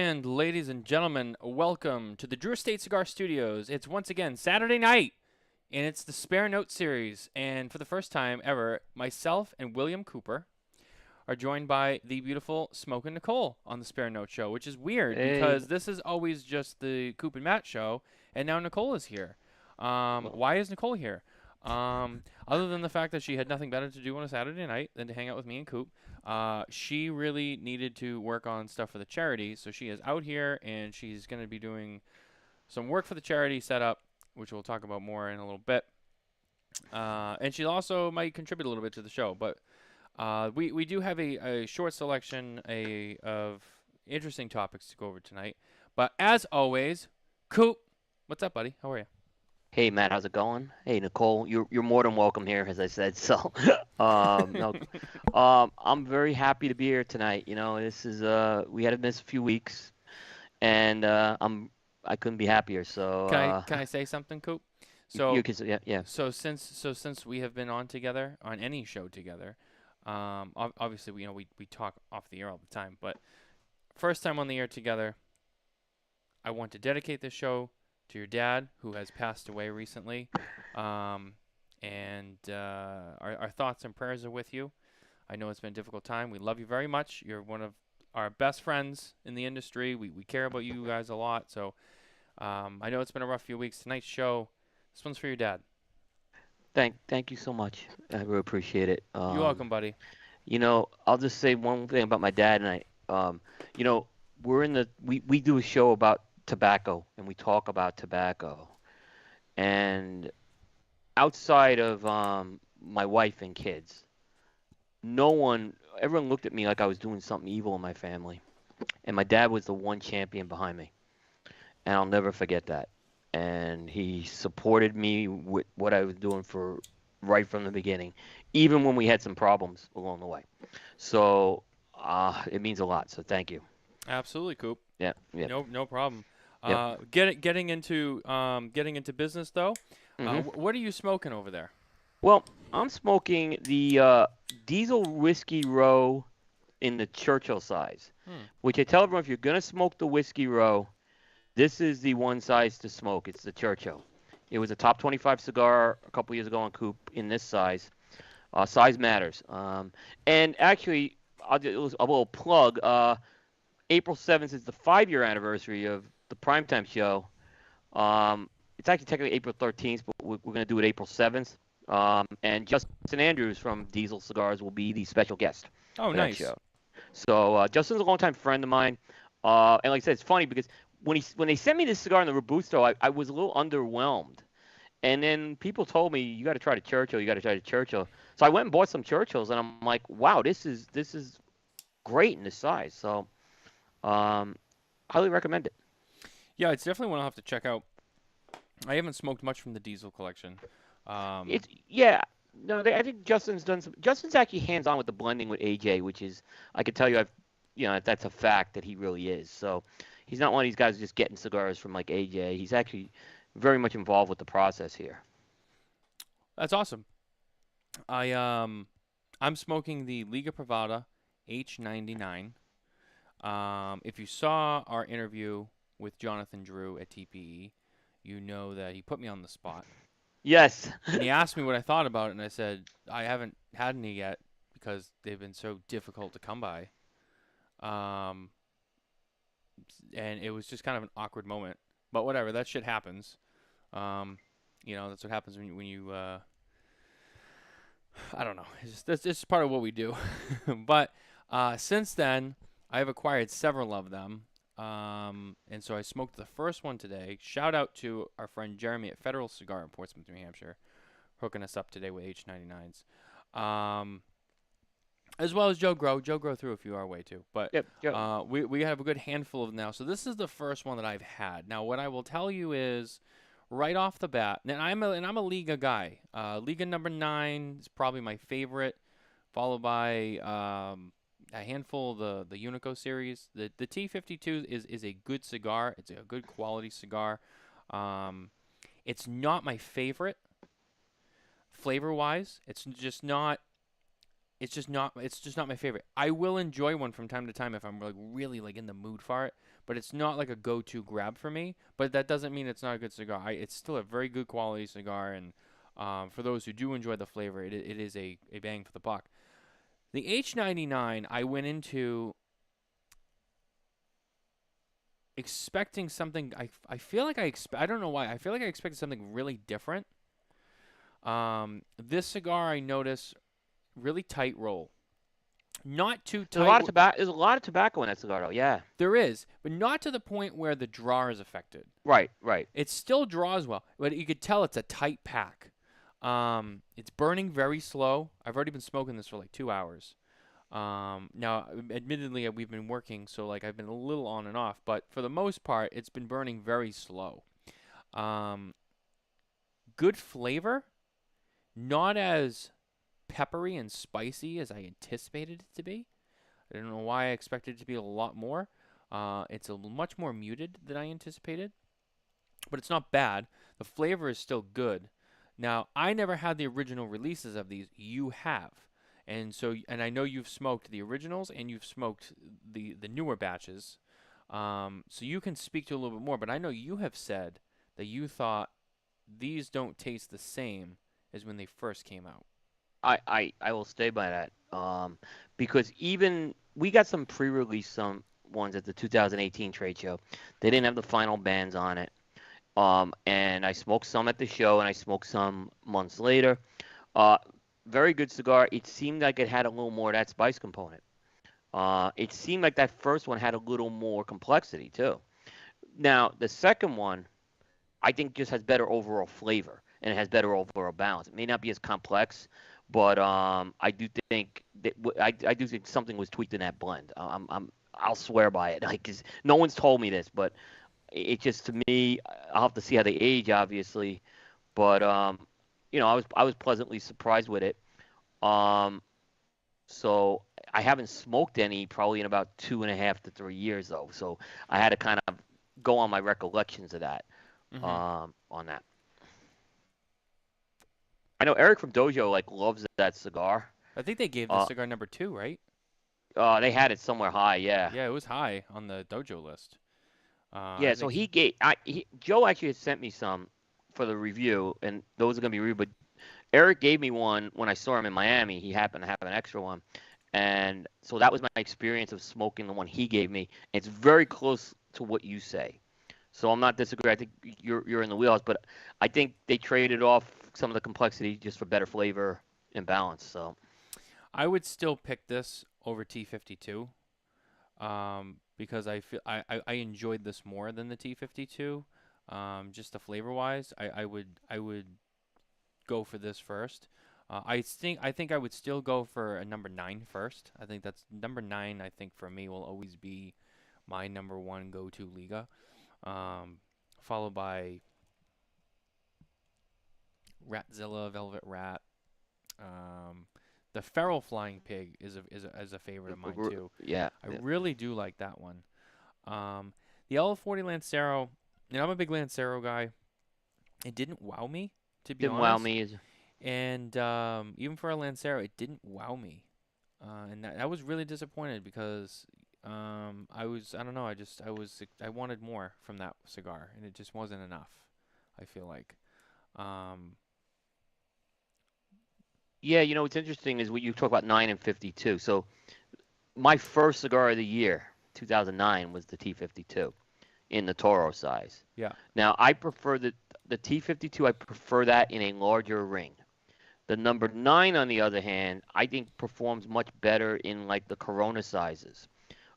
And ladies and gentlemen, welcome to the Drew Estate Cigar Studios. It's once again Saturday night, and it's the Spare Note series. And for the first time ever, myself and William Cooper are joined by the beautiful Smoke and Nicole on the Spare Note show, which is weird Hey, because this is always just the Coop and Matt show, and now Nicole is here. well, Why is Nicole here? Other than the fact that she had nothing better to do on a Saturday night than to hang out with me and Coop, she really needed to work on stuff for the charity, so she is out here and she's going to be doing some work for the charity setup, which we'll talk about more in a little bit. And she also might contribute a little bit to the show, but we do have a short selection of interesting topics to go over tonight. But as always, Coop, what's up, buddy? How are you? hey Matt, how's it going? Hey Nicole, you're more than welcome here, as I said. So, no, I'm very happy to be here tonight. This is we had to miss a few weeks, and I couldn't be happier. So, Can I say something, Coop? you So can say, yeah, yeah. since we have been on together on any show together, obviously we talk off the air all the time, but first time on the air together, I want to dedicate this show to your dad who has passed away recently, and our thoughts and prayers are with you. I know it's been a difficult time. We love you very much. You're one of our best friends in the industry. We care about you guys a lot. So I know it's been a rough few weeks. Tonight's show, this one's for your dad. Thank you so much. I really appreciate it. You're welcome, buddy. I'll just say one thing about my dad and I. You know, we do a show about tobacco, and we talk about tobacco, and outside of my wife and kids, everyone looked at me like I was doing something evil in my family. And my dad was the one champion behind me. And I'll never forget that. And he supported me with what I was doing for right from the beginning, even when we had some problems along the way. So it means a lot. So thank you. Absolutely, Coop. Yeah, yeah, No problem. yep. Getting into business though. hmm What are you smoking over there? Well, I'm smoking the Diesel Whiskey Row in the Churchill size, Hmm. which I tell everyone if you're going to smoke the Whiskey Row, this is the one size to smoke. It's the Churchill. It was a top 25 cigar a couple years ago on Coop in this size. Size matters. And actually, I'll do a little plug. April 7th is the 5-year anniversary of the primetime show. It's actually technically April 13th, but we're going to do it April 7th. And Justin Andrews from Diesel Cigars will be the special guest Oh, for that nice. show. So Justin's a longtime friend of mine. And like I said, it's funny because when they sent me this cigar in the Robusto, I was a little underwhelmed. And then people told me you got to try the Churchill, you got to try the Churchill. So I went and bought some Churchills, and I'm like, wow, this is great in this size. So highly recommend it. Yeah, it's definitely one I'll have to check out. I haven't smoked much from the Diesel collection. It's yeah. No, I think Justin's done some. Justin's actually hands on with the blending with AJ, which is I can tell you that's a fact that he really is. So he's not one of these guys just getting cigars from like AJ. He's actually very much involved with the process here. That's awesome. I'm smoking the Liga Privada H99. If you saw our interview with Jonathan Drew at TPE, you know that he put me on the spot. Yes. And he asked me what I thought about it, and I said, I haven't had any yet because they've been so difficult to come by. Um, and it was just kind of an awkward moment. But whatever, that shit happens. Um, that's what happens when you I don't know. It's just part of what we do. But since then, I have acquired several of them. And so I smoked the first one today. Shout out to our friend Jeremy at Federal Cigar in Portsmouth, New Hampshire, hooking us up today with H99s. As well as Joe Grow. Joe Grow threw a few our way too. But Yep. Yep. we have a good handful of them now. So this is the first one that I've had. Now, what I will tell you is right off the bat, and I'm a Liga guy. Liga number 9 is probably my favorite, followed by a handful of the Unico series. The T52 is a good cigar. It's a good quality cigar. It's not my favorite flavor wise. It's just not my favorite. I will enjoy one from time to time if I'm like really like in the mood for it, but it's not like a go-to grab for me. But that doesn't mean it's not a good cigar. It's still a very good quality cigar, and for those who do enjoy the flavor, it is a bang for the buck. The H99, I went into expecting something. I feel like I don't know why. I feel like I expected something really different. This cigar I notice really tight roll, not too There's a tight. lot of tobacco. There's a lot of tobacco in that cigar, though. Yeah. There is, but not to the point where the draw is affected. Right. Right. It still draws well, but you could tell it's a tight pack. It's burning very slow. I've already been smoking this for like 2 hours. Now, admittedly, we've been working, so like I've been a little on and off, but for the most part, it's been burning very slow. Um, Good flavor, not as peppery and spicy as I anticipated it to be. I don't know why I expected it to be a lot more. It's much more muted than I anticipated, but it's not bad. The flavor is still good. Now, I never had the original releases of these. You have. And I know you've smoked the originals and you've smoked the newer batches. So you can speak to a little bit more, but I know you have said that you thought these don't taste the same as when they first came out. I will stay by that. Because even we got some pre-release some ones at the 2018 trade show. They didn't have the final bands on it. And I smoked some at the show, and I smoked some months later. Uh, Very good cigar. It seemed like it had a little more of that spice component. It seemed like that first one had a little more complexity too. Now the second one, I think, just has better overall flavor and it has better overall balance. It may not be as complex, but I do think that I do think something was tweaked in that blend. I'll swear by it. Like, 'cause no one's told me this, but it just, to me, I'll have to see how they age, obviously. But I was pleasantly surprised with it. Um, so I haven't smoked any probably in about 2.5 to 3 years though. So I had to kind of go on my recollections of that. Hmm. On that. I know Eric from Dojo like loves that cigar. I think they gave this Uh, cigar number two, right? they had it somewhere high, yeah. Yeah, it was high on the dojo list. Yeah, I so think. Joe actually had sent me some for the review, and those are gonna be reviewed. But Eric gave me one when I saw him in Miami. He happened to have an extra one, and so that was my experience of smoking the one he gave me. It's very close to what you say. So I'm not disagreeing. I think you're in the wheelhouse, but I think they traded off some of the complexity just for better flavor and balance. So I would still pick this over T52, because I enjoyed this more than the T52. Just the flavor wise, I would go for this first. I think I would still go for a number 9 first. I think that's number 9. I think for me will always be my number one go-to Liga, um, followed by Ratzilla, Velvet Rat. Um, the Feral Flying Pig is a favorite of mine too. yeah, I yeah. really do like that one. Um, the L40 Lancero, I'm a big Lancero guy. It didn't wow me, to be Didn't wow honest. me. Is And even for a Lancero, it didn't wow me. And I was really disappointed because I don't know, I wanted more from that cigar, and it just wasn't enough, I feel like. Um, Yeah, what's interesting is what you talk about 9 and 52. So my first cigar of the year, 2009, was the T52 in the Toro size. yeah. Now I prefer the T52. I prefer that in a larger ring. The number 9, on the other hand, I think performs much better in like the Corona sizes,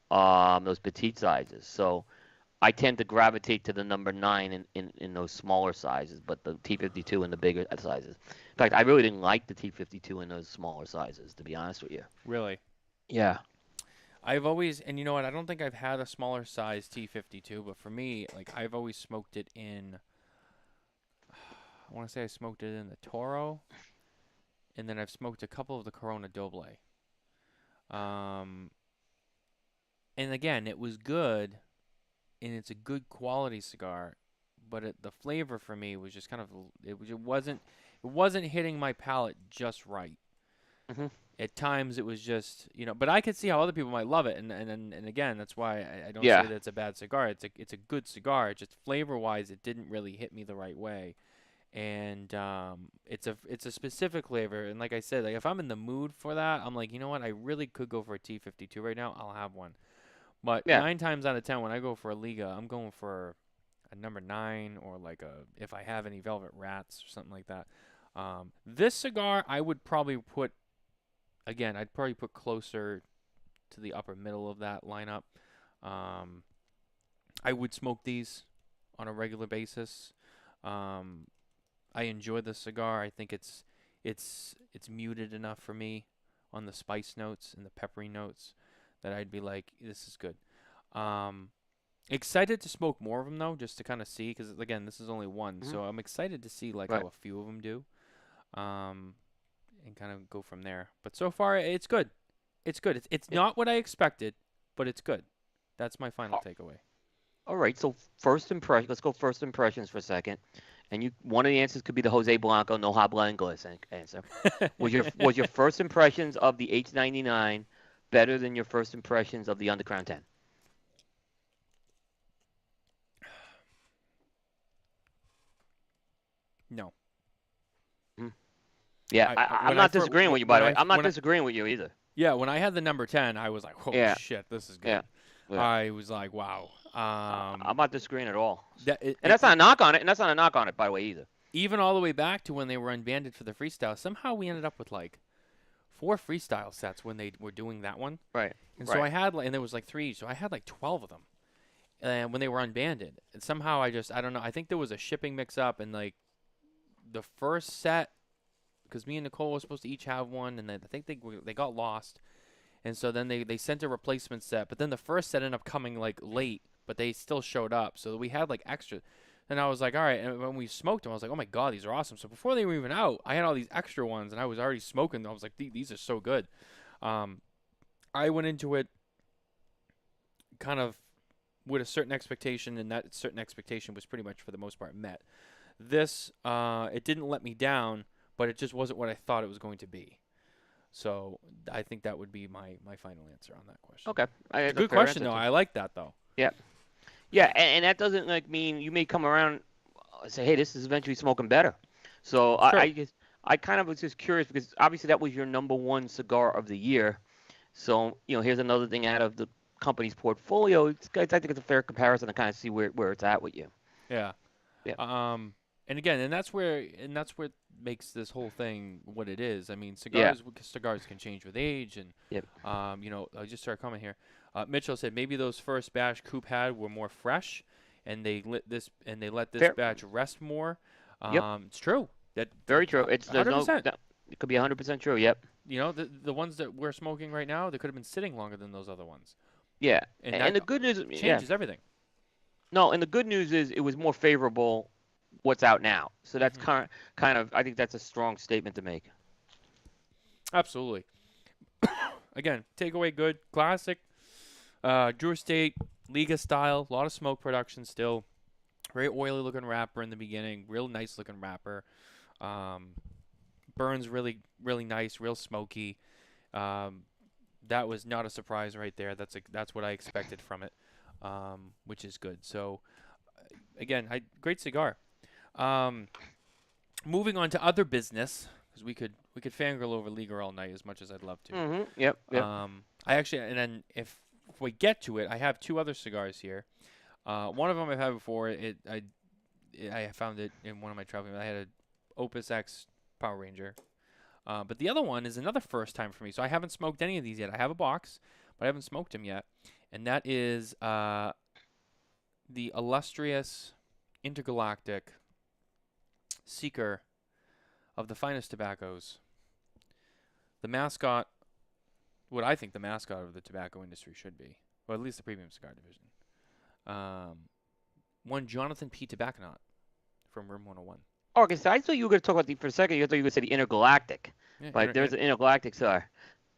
those petite sizes. So I tend to gravitate to the number 9 in those smaller sizes, but the T52 in the bigger sizes. In fact, I really didn't like the T52 in those smaller sizes, to be honest with you. Really. Yeah. I've always, and you know what? I don't think I've had a smaller size T52, but for me, like I've always smoked it in. I want to say I smoked it in the Toro, and then I've smoked a couple of the Corona Doble. Um, and again, it was good, and it's a good quality cigar, but the flavor for me was just kind of it wasn't hitting my palate just right. Hmm. At times it was just, but I could see how other people might love it, and again, that's why I don't say Yeah. that it's a bad cigar. It's a good cigar. Just flavor wise, it didn't really hit me the right way, and it's a specific flavor. And like I said, like if I'm in the mood for that, I'm like, you know what, I really could go for a T52 right now. I'll have one. But Yeah. 9 times out of 10, when I go for a Liga, I'm going for a number 9 or like a if I have any Velvet Rats or something like that. This cigar, I would probably put again. I'd probably put closer to the upper middle of that lineup. Um, I would smoke these on a regular basis. Um, I enjoy the cigar. I think it's muted enough for me on the spice notes and the peppery notes that I'd be like, this is good. Um, Excited to smoke more of them though, just to kind of see, because again, this is only one, Hmm. so I'm excited to see like how Right. a few of them do, um, and kind of go from there. But so far, it's good. It's good. It's Yeah. not what I expected, but it's good. That's my final takeaway. All right. So first impression. Let's go first impressions for a second. And one of the answers could be the Jose Blanco no habla inglés answer. Was your first impressions of the H99 better than your first impressions of the Undercrown 10? No, Mhm. Yeah, I I'm when I not fir- disagreeing with you, by when the way. I I'm not when I disagreeing with you either. yeah when I had the number 10, I was like, holy Yeah, shit, this is yeah, good. yeah. I was like, wow. I'm not disagreeing at all. That And that's not a knock on it. And that's not a knock on it, by the way, either. even all the way back to when they were unbanded for the freestyle. Somehow we ended up with like 4 freestyle sets when they were doing that one. Right, And so right. I had like, and there was like 3, so I had like 12 of them. And when they were unbanded, and somehow I don't know. I think there was a shipping mix up, and like the first set, because me and Nicole were supposed to each have one, and I think they got lost, and so then they sent a replacement set. But then the first set ended up coming like late, but they still showed up, so we had like extra. And I was like, all right. And when we smoked them, I was like, oh my god, these are awesome. So before they were even out, I had all these extra ones, and I was already smoking them. I was like, these are so good. Um, I went into it kind of with a certain expectation, and that certain expectation was pretty much for the most part met. This, it didn't let me down, but it just wasn't what I thought it was going to be. So I think that would be my final answer on that question. Okay. It's a That's a good fair question answer, though. too. I like that though. Yeah. Yeah, and that doesn't like mean you may come around and say, hey, this is eventually smoking better. So It's true. I kind of was just curious because obviously that was your number one cigar of the year. So, here's another thing out of the company's portfolio. I think it's a fair comparison to kind of see where it's at with you. Yeah. Yeah. And again, and that's where it makes this whole thing what it is. I mean, Yeah. cigars can change with age, and Yep. I just started comment here. Mitchell said maybe those first batch Coop had were more fresh, and they let this Fair. batch rest more. Yep. It's true. Very true. There's no 100%. it could be 100% true. Yep. The ones that we're smoking right now, they could have been sitting longer than those other ones, Yeah. and And that the good news, yeah. changes everything. No, and the good news is it was more favorable what's out now. So that's Hmm. kind of I think that's a strong statement to make. Absolutely. Again, takeaway good, classic. Drew Estate, Liga style, a lot of smoke production still. Very oily looking wrapper in the beginning, real nice looking wrapper. Um, burns really nice, real smoky. Um, that was not a surprise right there. That's what I expected from it, which is good. So again, great cigar. Um, Moving on to other business, because we could fangirl over Liga all night as much as I'd love to. Mhm. Yep. Yep. I actually, and then if we get to it, I have 2 other cigars here. One of them I've had before. I found it in one of my traveling. I had a Opus X Power Ranger. But the other one is another first time for me. So I haven't smoked any of these yet. I have a box, but I haven't smoked them yet. And that is the illustrious intergalactic seeker of the finest tobaccos. The mascot, what I think the mascot of the tobacco industry should be, or at least the premium cigar division. One Jonathan P. Tobacconaut from Room 101. Oh, okay, so I thought you were going to talk about for a second. You thought you were going to say the intergalactic. Yeah, Like there's an intergalactic cigar.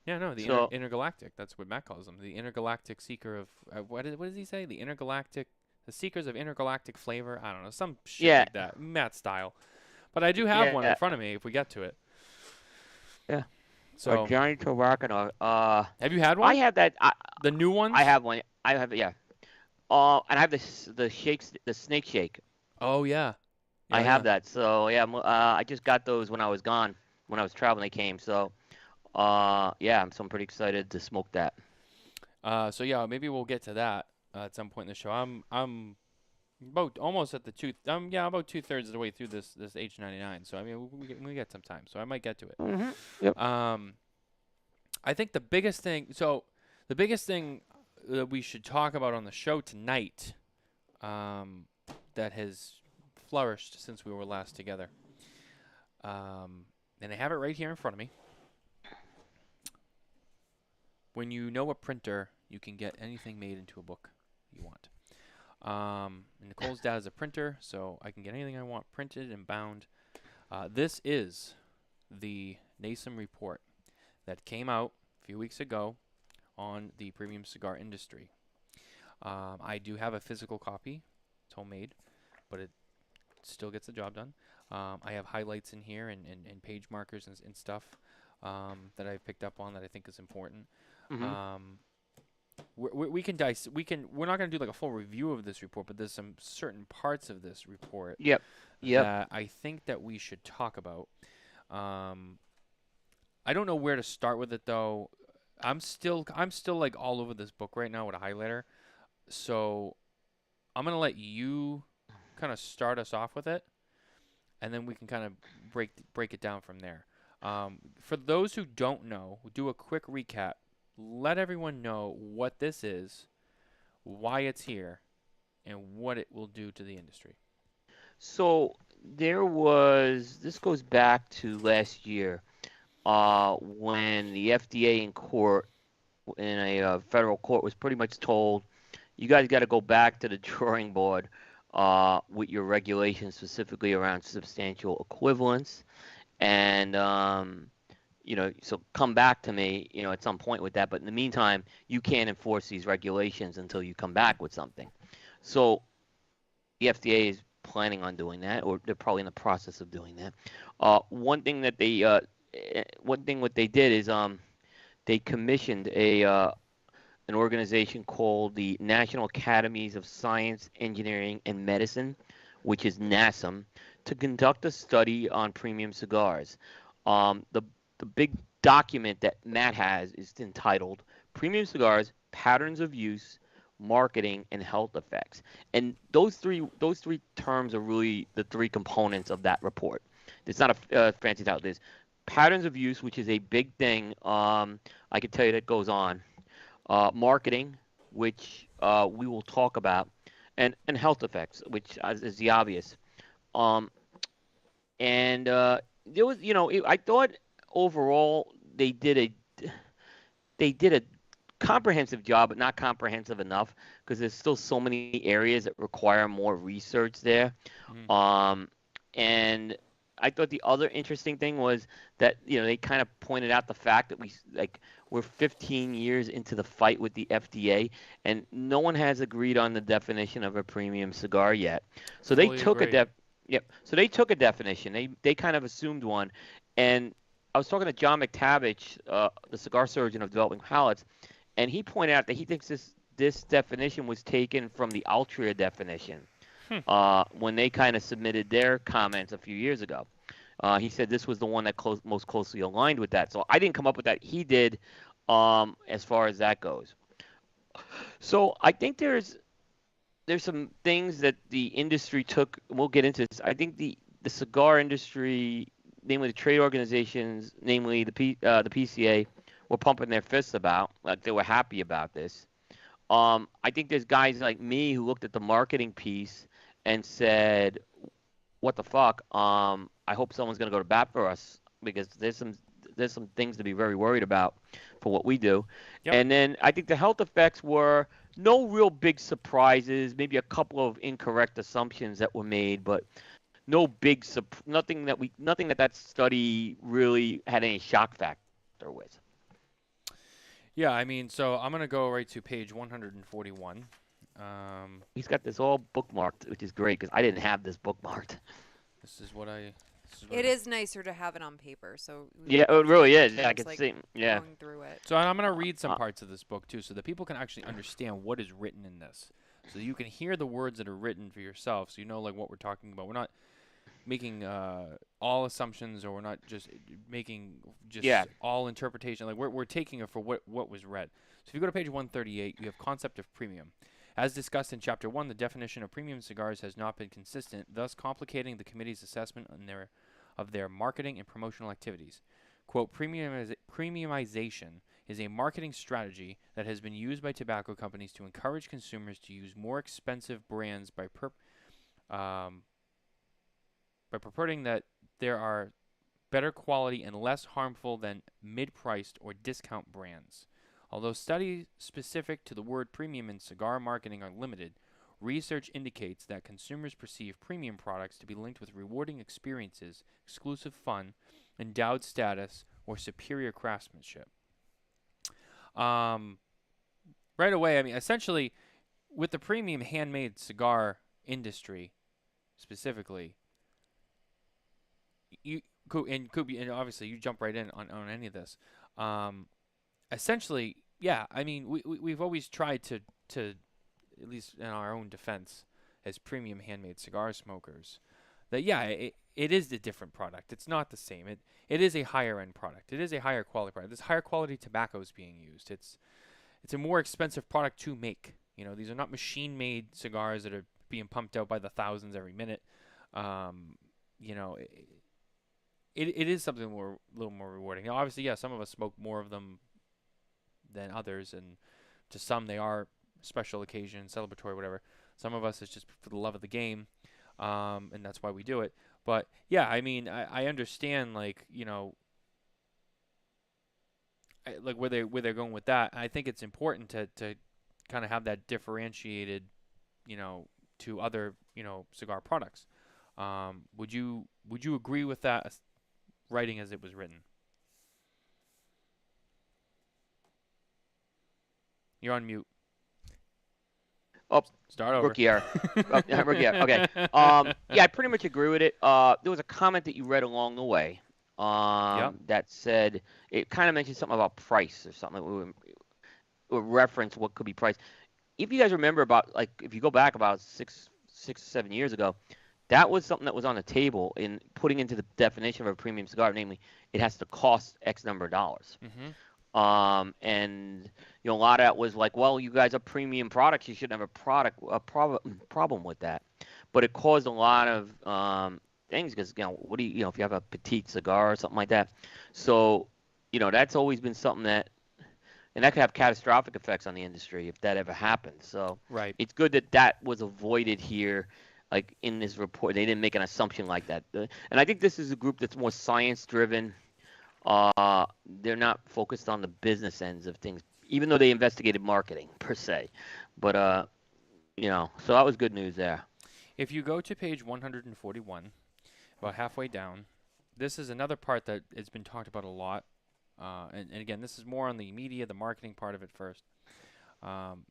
yeah, no, the So intergalactic. That's what Matt calls them. The intergalactic seeker of what does he say? The seekers of intergalactic flavor. I don't know, some shit yeah, like that, Matt style. But I do have one in yeah, front of me if we get to it. yeah. A So, Johnny Tobacco. have you had I one? have that. The new I ones? have one. I have yeah. And I have the shakes, the snake shake. Oh yeah, I yeah, have yeah. that. So yeah, I just got those when I was gone. When I was traveling, they came. So yeah, I'm pretty excited to smoke that. So yeah, maybe we'll get to that at some point in the show. I'm about almost at the two. Yeah, about 2/3 of the way through this H99. So I mean, we got some time. So I might get to it. Yep. Um, I think the biggest thing. So the biggest thing that we should talk about on the show tonight, that has flourished since we were last together. And I have it right here in front of me. When you know a printer, you can get anything made into a book you want. And Nicole's dad is a printer, so I can get anything I want printed and bound. This is the NASEM report that came out a few weeks ago on the premium cigar industry. I do have a physical copy. It's homemade, but it still gets the job done. I have highlights in here and page markers and stuff that I've picked up on that I think is important. Mhm. Um, we can dice. We're not going to do like a full review of this report, but there's some certain parts of this report Yep. Yep. that I think that we should talk about. Um, I don't know where to start with it though. I'm still like all over this book right now with a highlighter. So I'm gonna let you kind of start us off with it, and then we can kind of break it down from there. For those who don't know, we'll do a quick recap. Let everyone know what this is, why it's here, and what it will do to the industry. So there was. This goes back to last year, when the FDA in court, in a federal court, was pretty much told, you guys got to go back to the drawing board with your regulations, specifically around substantial equivalence, and so come back to me, at some point with that. But in the meantime, you can't enforce these regulations until you come back with something. So the FDA is planning on doing that, or they're probably in the process of doing that. One thing what they did is they commissioned a an organization called the National Academies of Science, Engineering, and Medicine, which is NASEM, to conduct a study on premium cigars. The big document that Matt has is entitled "Premium Cigars: Patterns of Use, Marketing, and Health Effects." And those three terms are really the three components of that report. It's not a fancy title. There's patterns of use, which is a big thing. I can tell you that goes on. Marketing, which we will talk about, and health effects, which is the obvious. Um, and there was, I thought overall they did a comprehensive job, but not comprehensive enough because there's still so many areas that require more research there. Mm-hmm. Um, and I thought the other interesting thing was that they kind of pointed out the fact that we're 15 years into the fight with the FDA, and no one has agreed on the definition of a premium cigar yet. So they Fully took a agree. def Yep. So they took a definition. They kind of assumed one, and I was talking to John McTavish, the cigar surgeon of developing palates, and he pointed out that he thinks this definition was taken from the Altria definition Hmm. when they kind of submitted their comments a few years ago. He said this was the one that most closely aligned with that. So I didn't come up with that. He did, as far as that goes. So I think there's some things that the industry took. We'll get into this. I think the cigar industry, namely the trade organizations, namely the PCA, were pumping their fists about, like they were happy about this. I think there's guys like me who looked at the marketing piece and said, "What the fuck? I hope someone's gonna go to bat for us because there's some things to be very worried about for what we do." Yep. And then I think the health effects were no real big surprises, maybe a couple of incorrect assumptions that were made, but no nothing that study really had any shock factor with. Yeah, I mean, so I'm gonna go right to page 141. Um, He's got this all bookmarked, which is great because I didn't have this bookmarked. this is what I This is what It is nicer to have it on paper, so we Yeah, will go it through the really is. Yeah, I pictures, can like see. Yeah. going through it. So I'm going to read some Uh, parts of this book too, so that people can actually understand what is written in this, so that you can hear the words that are written for yourself, so you know like what we're talking about. We're not making all assumptions, or we're not just making yeah. just all interpretation. Like we're taking it for what was read. So if you go to page 138, you have concept of premium. As discussed in Chapter 1, the definition of premium cigars has not been consistent, thus complicating the committee's assessment of their marketing and promotional activities. Quote, premiumization is a marketing strategy that has been used by tobacco companies to encourage consumers to use more expensive brands um, by purporting that there are better quality and less harmful than mid-priced or discount brands. Although studies specific to the word premium in cigar marketing are limited, research indicates that consumers perceive premium products to be linked with rewarding experiences, exclusive fun, endowed status, or superior craftsmanship. Um, right away, I mean, essentially, with the premium handmade cigar industry specifically, you and obviously you jump right in on any of this. Um, essentially, yeah, I mean, we've always tried to at least in our own defense as premium handmade cigar smokers that yeah, it is a different product. It's not the same. It is a higher end product. It is a higher quality product. There's higher quality tobaccos being used. It's a more expensive product to make. You know, these are not machine made cigars that are being pumped out by the thousands every minute. Um, you know, it is something more a little more rewarding. Now, obviously, yeah, some of us smoke more of them than others, and to some they are special occasion, celebratory, whatever. Some of us it's just for the love of the game, and that's why we do it. But yeah, I mean, I understand like like where they're going with that. I think it's important to kind of have that differentiated, you know, to other cigar products. Would you agree with that writing as it was written? You're on mute. Oh, Start over. rookie error. Oh, rookie error. Okay. Yeah, I pretty much agree with it. There was a comment that you read along the way. Yep. That said it kind of mentioned something about price or something. Would reference what could be price. If you guys remember about like if you go back about 6 or 7 years ago, that was something that was on the table in putting into the definition of a premium cigar, namely it has to cost X number of dollars. Mhm. And a lot of that was like, well, you guys are premium products, you shouldn't have a problem with that. But it caused a lot of things because what do if you have a petite cigar or something like that. So that's always been something and that could have catastrophic effects on the industry if that ever happens. So Right. it's good that that was avoided here. Like in this report, they didn't make an assumption like that. And I think this is a group that's more science driven. They're not focused on the business ends of things, even though they investigated marketing per se. But so that was good news there. If you go to page 141, about halfway down, this is another part that has been talked about a lot. And again, this is more on the media, the marketing part of it first.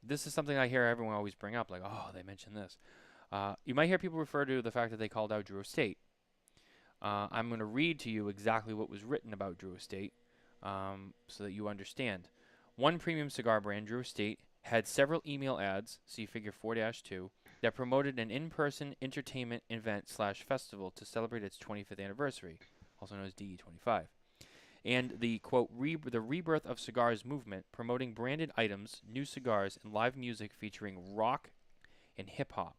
This is something I hear everyone always bring up, like, oh, they mentioned this. You might hear people refer to the fact that they called out Drew Estate. I'm going to read to you exactly what was written about Drew Estate so that you understand. One premium cigar brand, Drew Estate, had several email ads, see figure 4-2, that promoted an in-person entertainment event slash festival to celebrate its 25th anniversary, also known as DE25. And the quote, the rebirth of cigars movement, promoting branded items, new cigars, and live music featuring rock and hip hop.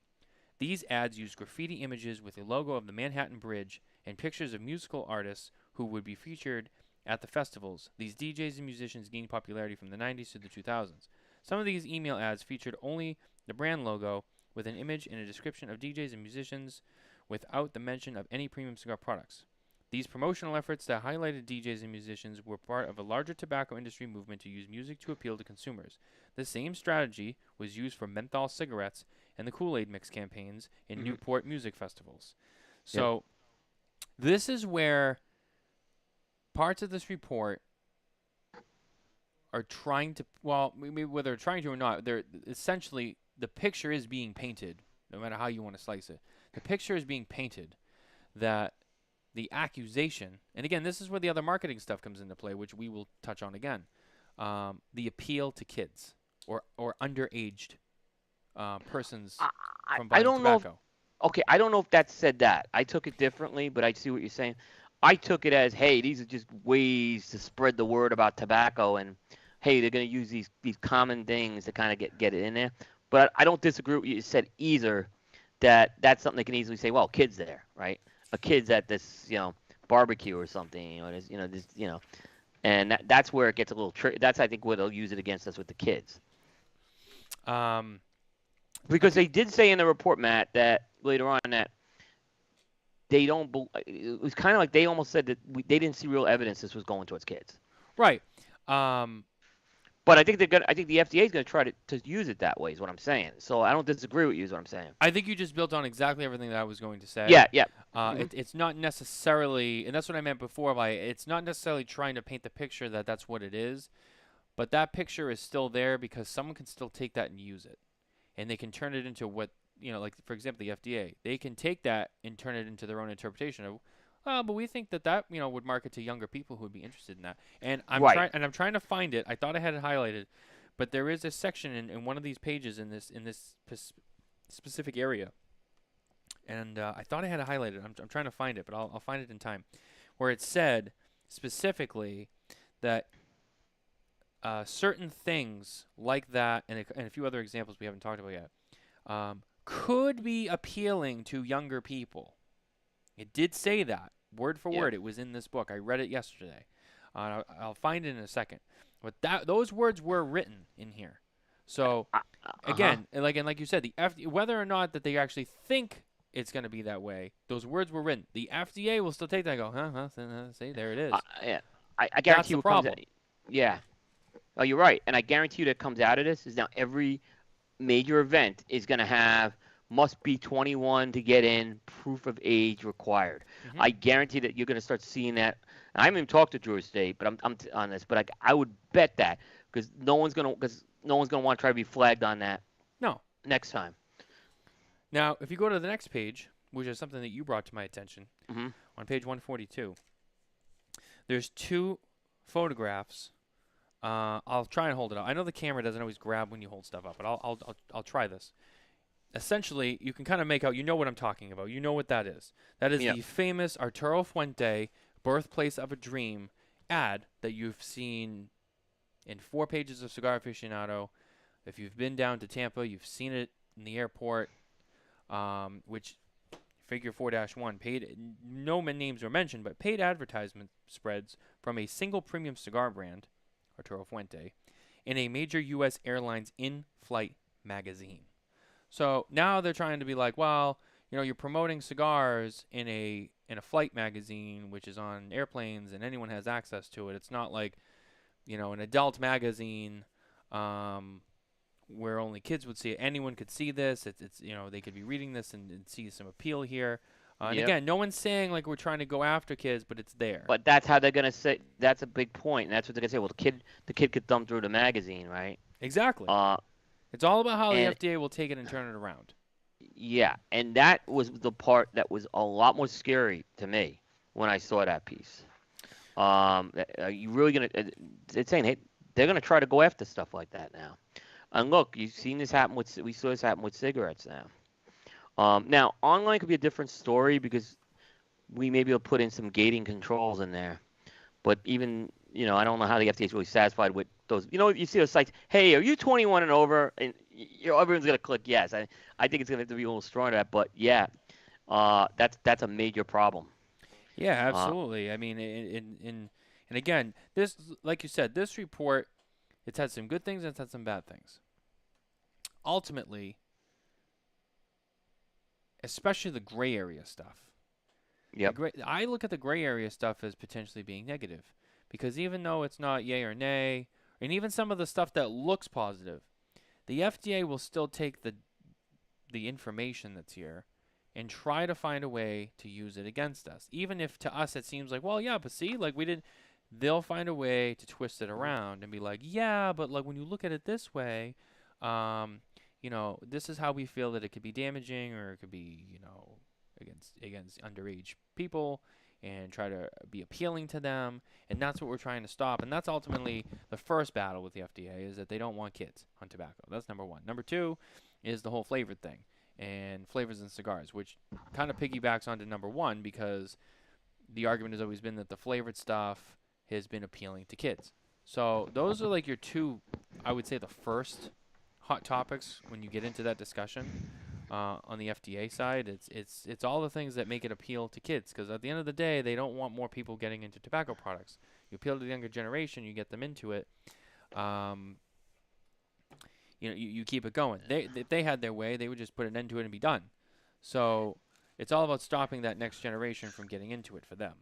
These ads use graffiti images with a logo of the Manhattan Bridge and pictures of musical artists who would be featured at the festivals. These DJs and musicians gained popularity from the 90s to the 2000s. Some of these email ads featured only the brand logo with an image and a description of DJs and musicians without the mention of any premium cigar products. These promotional efforts that highlighted DJs and musicians were part of a larger tobacco industry movement to use music to appeal to consumers. The same strategy was used for menthol cigarettes and the Kool-Aid mix campaigns in Hmm. Newport music festivals. Yep. So this is where parts of this report are trying to, well, maybe whether they're trying to or not, they're essentially, the picture is being painted, no matter how you want to slice it. The picture is being painted that the accusation, and again, this is where the other marketing stuff comes into play, which we will touch on again. The appeal to kids or underaged persons I, from I buying don't know if tobacco. okay, I don't know if that said that. I took it differently, but I see what you're saying. I took it as, hey, these are just ways to spread the word about tobacco, and hey, they're going to use these common things to kind of get it in there. But I don't disagree with what you said either. That's something they can easily say. Well, kids there, right? A kid's at this, barbecue or something, and that's where it gets a little tricky. That's I think where they'll use it against us with the kids. Um, Because they did say in the report, Matt, that later on that they don't. It was kind of like they almost said that they didn't see real evidence this was going towards kids. right. Um, But I think they're gonna. I think the FDA is gonna try to use it that way. Is what I'm saying. So I don't disagree with you. Is what I'm saying. I think you just built on exactly everything that I was going to say. Yeah. Yeah. Hmm. It's not necessarily, and that's what I meant before. By it's not necessarily trying to paint the picture that that's what it is, but that picture is still there because someone can still take that and use it, and they can turn it into what like for example, the FDA. They can take that and turn it into their own interpretation of, oh, but we think that would market to younger people who would be interested in that. And Right. I'm trying to find it. I thought I had it highlighted, but there is a section in one of these pages in this specific area, and I thought I had it highlighted. I'm trying to find it, but I'll find it in time, where it said specifically that certain things like that and a few other examples we haven't talked about yet could be appealing to younger people. It did say that word for Yeah. word. It was in this book. I read it yesterday. I'll find it in a second. But those words were written in here. So Uh-huh. again, and like you said, the whether or not that they actually think it's going to be that way, those words were written. The FDA will still take that and go, see, there it is. Yeah. I That's guarantee the you what comes. problem. Yeah. Oh, you're right. And I guarantee you that comes out of this is now every major event is going to have must be 21 to get in, proof of age required. Hmm. I guarantee that you're going to start seeing that. I haven't even talked to Georgia State, but I'm on this. But I would bet that because no one's going to want to try to be flagged on that No. next time. Now, if you go to the next page, which is something that you brought to my attention, Hmm. on page 142, there's two photographs. I'll try and hold it up. I know the camera doesn't always grab when you hold stuff up, but I'll try this. Essentially, you can kind of make out. You know what I'm talking about. You know what that is. That is Yep. the famous Arturo Fuente "Birthplace of a Dream" ad that you've seen in 4 pages of Cigar Aficionado. If you've been down to Tampa, you've seen it in the airport. Which Figure 4-1 paid. No names were mentioned, but paid advertisement spreads from a single premium cigar brand, Arturo Fuente, in a major U.S. airlines in-flight magazine. So now they're trying to be like, well, you're promoting cigars in a flight magazine, which is on airplanes and anyone has access to it. It's not like, an adult magazine where only kids would see it. Anyone could see this. It's they could be reading this and see some appeal here. And Yep. again, no one's saying like we're trying to go after kids, but it's there. But that's how they're going to say. That's a big point. And that's what they're going to say. Well, the kid could thumb through the magazine, right? Exactly. Uh, It's all about how the and FDA will take it and turn it around. yeah, and that was the part that was a lot more scary to me when I saw that piece. Are you really gonna? It's saying, hey, they're gonna try to go after stuff like that now. And look, you've seen this happen with. We saw this happen with cigarettes now. Now online could be a different story because we may be able to put in some gating controls in there. But even I don't know how the FDA is really satisfied with those. You see those sites. Hey, are you 21 and over? And everyone's gonna click yes. I think it's gonna have to be a little stronger than that. But yeah, that's a major problem. Yeah, Uh, absolutely. I mean, and again, this, like you said, this report, it's had some good things and it's had some bad things. Ultimately, especially the gray area stuff. yep. I look at the gray area stuff as potentially being negative, because even though it's not yay or nay, and even some of the stuff that looks positive, the FDA will still take the information that's here and try to find a way to use it against us. Even if to us it seems like, well, yeah, but see, like we did, they'll find a way to twist it around and be like, yeah, but like when you look at it this way, this is how we feel that it could be damaging or it could be, against underage people. and try to be appealing to them, and that's what we're trying to stop. And that's ultimately the first battle with the FDA, is that they don't want kids on tobacco. That's number one. Number two is the whole flavored thing and flavors in cigars, which kind of piggybacks onto number one, because the argument has always been that the flavored stuff has been appealing to kids. So those are like your two, I would say, the first hot topics when you get into that discussion. On the FDA side, it's all the things that make it appeal to kids, because at the end of the day, they don't want more people getting into tobacco products. You appeal to the younger generation, you get them into it. Um, you keep it going. If they had their way, they would just put an end to it and be done. So it's all about stopping that next generation from getting into it for them.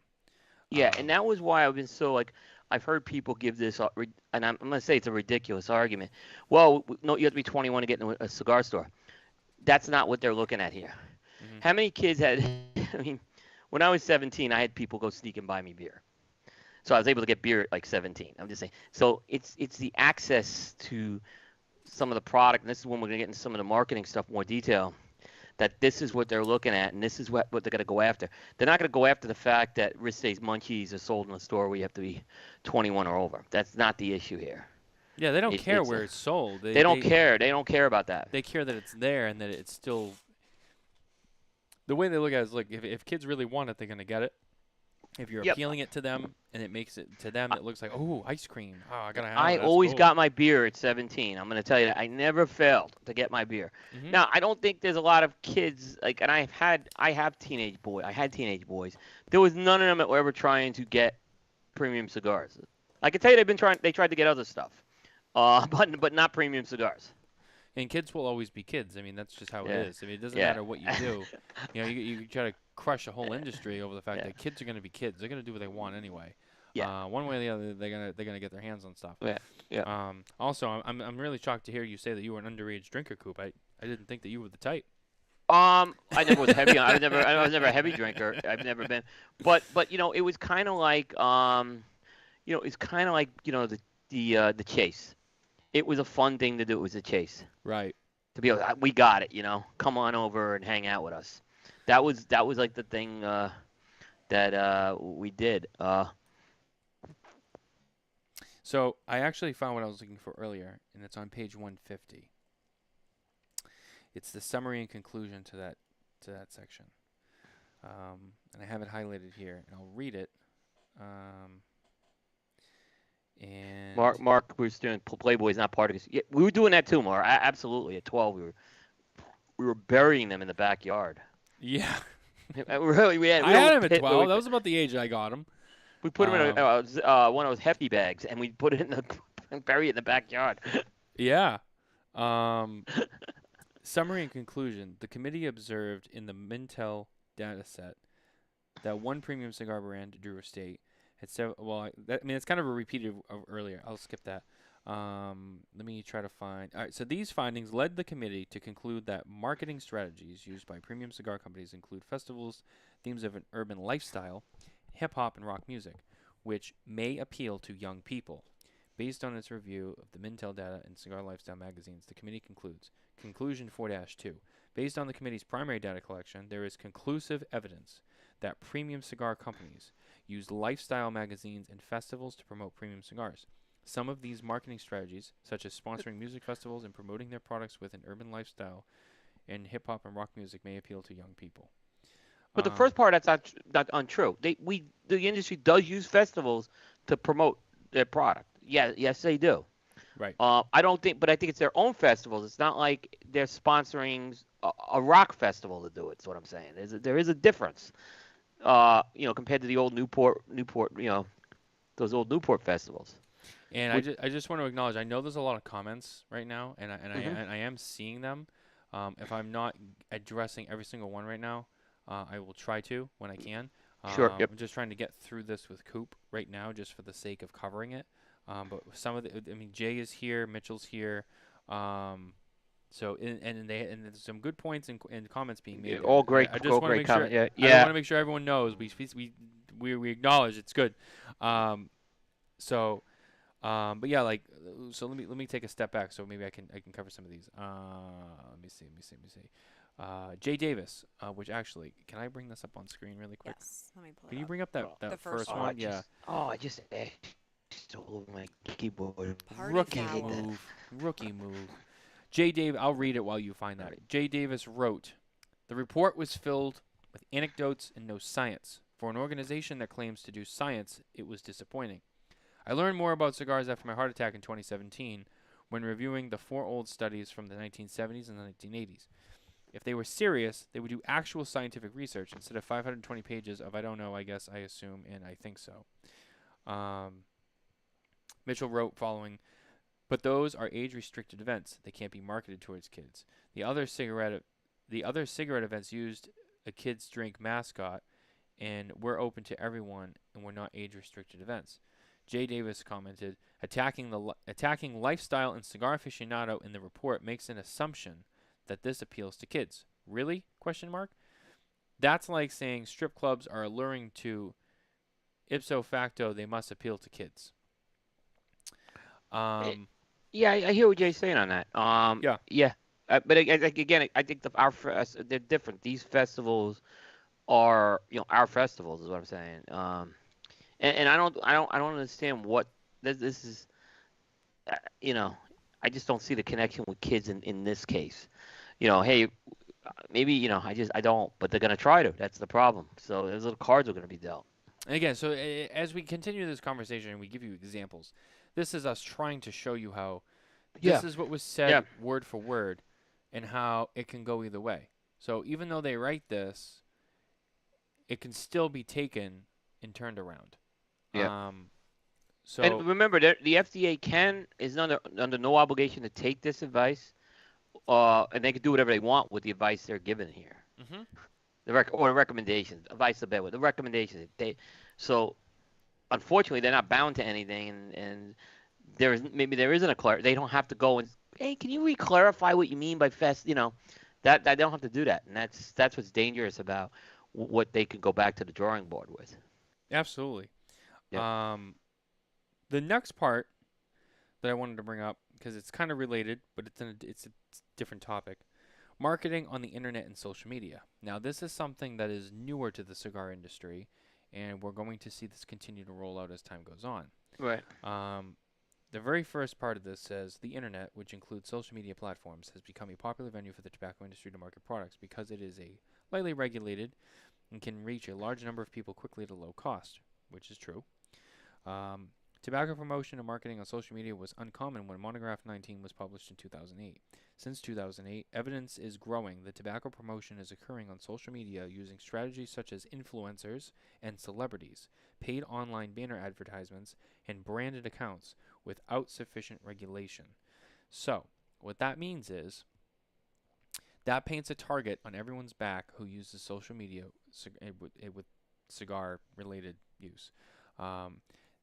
Yeah, and that was why I've been so like I've heard people give this, and I'm going to say it's a ridiculous argument. Well, no, you have to be 21 to get in a cigar store. That's not what they're looking at here. Mhm. How many kids had? I mean, when I was 17, I had people go sneak and buy me beer. So I was able to get beer at like 17. I'm just saying. So it's the access to some of the product, and this is when we're going to get into some of the marketing stuff in more detail, that this is what they're looking at, and this is what they're going to go after. They're not going to go after the fact that Riste's Munchies are sold in a store where you have to be 21 or over. That's not the issue here. Yeah, they don't care where it's sold. They don't care. They don't care about that. They care that it's there and that it's still. The way they look at it is, like, if kids really want it, they're gonna get it. If you're appealing it to them and it makes it to them, it looks like, oh, ice cream. Oh, I gotta have it. I That's always cool. got my beer at 17. I'm going to tell you that. I never failed to get my beer. Mhm. Now, I don't think there's a lot of kids, like, and I had teenage boys. There was none of them that were ever trying to get premium cigars. I can tell you they tried to get other stuff, but not premium cigars. And kids will always be kids. I mean, that's just how Yeah. it is. I mean, it doesn't Yeah. matter what you do. You try to crush a whole industry over the fact that kids are going to be kids. They're going to do what they want anyway. Yeah. One way or the other, they're gonna get their hands on stuff. Yeah. Yeah. Also, I'm really shocked to hear you say that you were an underage drinker, Coop. I didn't think that you were the type. I never was heavy. I was never a heavy drinker. I've never been. But it was kind of like it's kind of like the chase. It was a fun thing to do. It was a chase. Right. To be able, we got it. Come on over and hang out with us. That was like the thing that we did. So I actually found what I was looking for earlier, and it's on page 150. It's the summary and conclusion to that section, and I have it highlighted here, and I'll read it. And Mark was doing Playboy's not part of this. Yeah, we were doing that too, Mark. Absolutely. At 12, we were burying them in the backyard. Yeah. Really, I had him at 12. That was about the age I got him. We put him in one of those hefty bags, and we put it in bury it in the backyard. Yeah. Summary and conclusion. The committee observed in the Mintel data set that one premium cigar brand, Drew Estate, had several. It's kind of a repeat of earlier. I'll skip that. Let me try to find. All right. So these findings led the committee to conclude that marketing strategies used by premium cigar companies include festivals, themes of an urban lifestyle, hip hop, and rock music, which may appeal to young people. Based on its review of the Mintel data and cigar lifestyle magazines, the committee concludes. Conclusion 4-2. Based on the committee's primary data collection, there is conclusive evidence that premium cigar companies use lifestyle magazines and festivals to promote premium cigars. Some of these marketing strategies, such as sponsoring music festivals and promoting their products with an urban lifestyle and hip-hop and rock music, may appeal to young people. But the first part, that's not untrue. The industry does use festivals to promote their product. Yeah, yes, they do. Right. I think it's their own festivals. It's not like they're sponsoring a rock festival to do it. That's what I'm saying. There is a difference. Compared to the old Newport, those old Newport festivals. And I just want to acknowledge, I know there's a lot of comments right now, and I am seeing them. If I'm not addressing every single one right now, I will try to when I can. Sure. Yep. I'm just trying to get through this with Coop right now, just for the sake of covering it. But some of Jay is here, Mitchell's here. So and there's some good points and comments being made. All great, I just want to make sure. Yeah. I want to make sure everyone knows we acknowledge it's good. But yeah, so let me take a step back so maybe I can cover some of these. Let me see. Jay Davis, which actually, can I bring this up on screen really quick? Yes. Let me pull Can it you up. bring up that, Oh, The that first first one. one? Yeah. I just asked all over my keyboard. Party Rookie Can't hit that. foul. move. Rookie move. Jay Davis, I'll read it while you find All that. right. Jay Davis wrote, "The report was filled with anecdotes and no science. For an organization that claims to do science, it was disappointing. I learned more about cigars after my heart attack in 2017 when reviewing the four old studies from the 1970s and the 1980s. If they were serious, they would do actual scientific research instead of 520 pages of I don't know, I guess, I assume, and I think so." Um, Mitchell wrote following, "But those are age-restricted events. They can't be marketed towards kids. The other cigarette, the other cigarette events used a kids drink mascot, and we're open to everyone, and we're not age-restricted events." Jay Davis commented, attacking lifestyle and cigar aficionado in the report makes an assumption that this appeals to kids. Really? Question mark. That's like saying strip clubs are alluring to ipso facto they must appeal to kids. Eh, Um, Yeah, I hear what Jay's saying on that. yeah. Yeah, but again, I think they're different. These festivals are, our festivals is what I'm saying. And I don't understand what this is. uh, You know, I just don't see the connection with kids in this case. Hey, maybe I don't, but they're gonna try to. That's the problem. So those little cards are gonna be dealt. And again, so as we continue this conversation and we give you examples, this is us trying to show you how Yeah, this is what was yeah, said word for word and how it can go either way. So even though they write this, it can still be taken and turned around. yeah. Um, And so, remember that the FDA is under no obligation to take this advice, and they can do whatever they want with the advice they're given here. mhm. The recommendations, advice to bed with the recommendations. So unfortunately they're not bound to anything, and maybe there isn't a they don't have to go and, hey, can you re-clarify what you mean by fest? That they don't have to do that, and that's what's dangerous about what they can go back to the drawing board with. Absolutely. Yep. Um, the next part that I wanted to bring up because it's kind of related, but it's a different topic. Marketing on the internet and social media. Now, this is something that is newer to the cigar industry, and we're going to see this continue to roll out as time goes on. Right. Um, the very first part of this says the internet, which includes social media platforms, has become a popular venue for the tobacco industry to market products because it is a lightly regulated and can reach a large number of people quickly at a low cost, which is true. Um, Tobacco promotion and marketing on social media was uncommon when Monograph 19 was published in 2008. Since 2008, evidence is growing that tobacco promotion is occurring on social media using strategies such as influencers and celebrities, paid online banner advertisements, and branded accounts without sufficient regulation. So, what that means is that paints a target on everyone's back who uses social media with cigar related use. Um,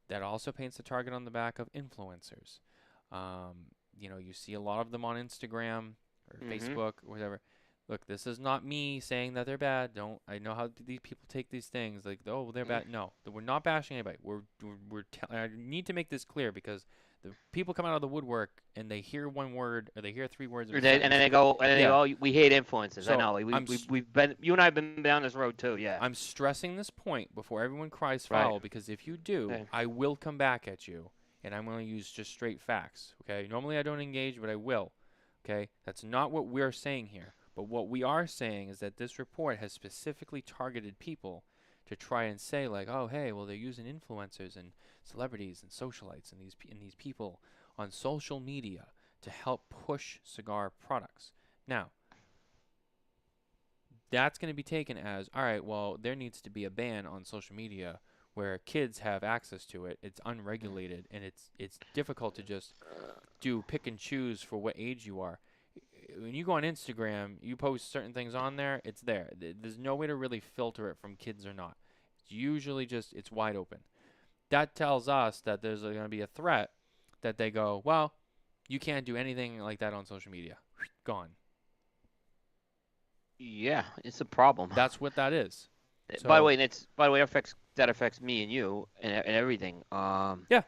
that also paints a target on the back of influencers. You see a lot of them on Instagram or Mm-hmm. Facebook or whatever. Look, this is not me saying that they're bad. Don't I know how these people take these things like, oh, they're bad. No, we're not bashing anybody. I need to make this clear because the people come out of the woodwork and they hear one word or they hear three words of a And then sentence. they go, Yeah. oh, we hate influences. I So know. We've been, you and I have been down this road too. Yeah. I'm stressing this point before everyone cries Right. foul because if you do, Okay. I will come back at you and I'm going to use just straight facts. Okay. Normally I don't engage, but I will. Okay. That's not what we're saying here. But what we are saying is that this report has specifically targeted people to try and say like, oh, hey, well, they're using influencers and celebrities and socialites and these people on social media to help push cigar products. Now, that's going to be taken as, all right, well, there needs to be a ban on social media where kids have access to it. It's unregulated and it's difficult to just do pick and choose for what age you are. When you go on Instagram, you post certain things on there, it's there. There's no way to really filter it from kids or not. It's usually just it's wide open. That tells us that there's going to be a threat that they go, well, you can't do anything like that on social media. Gone. Yeah, it's a problem. That's what that is. By the So, way, that affects me and you and everything. yeah.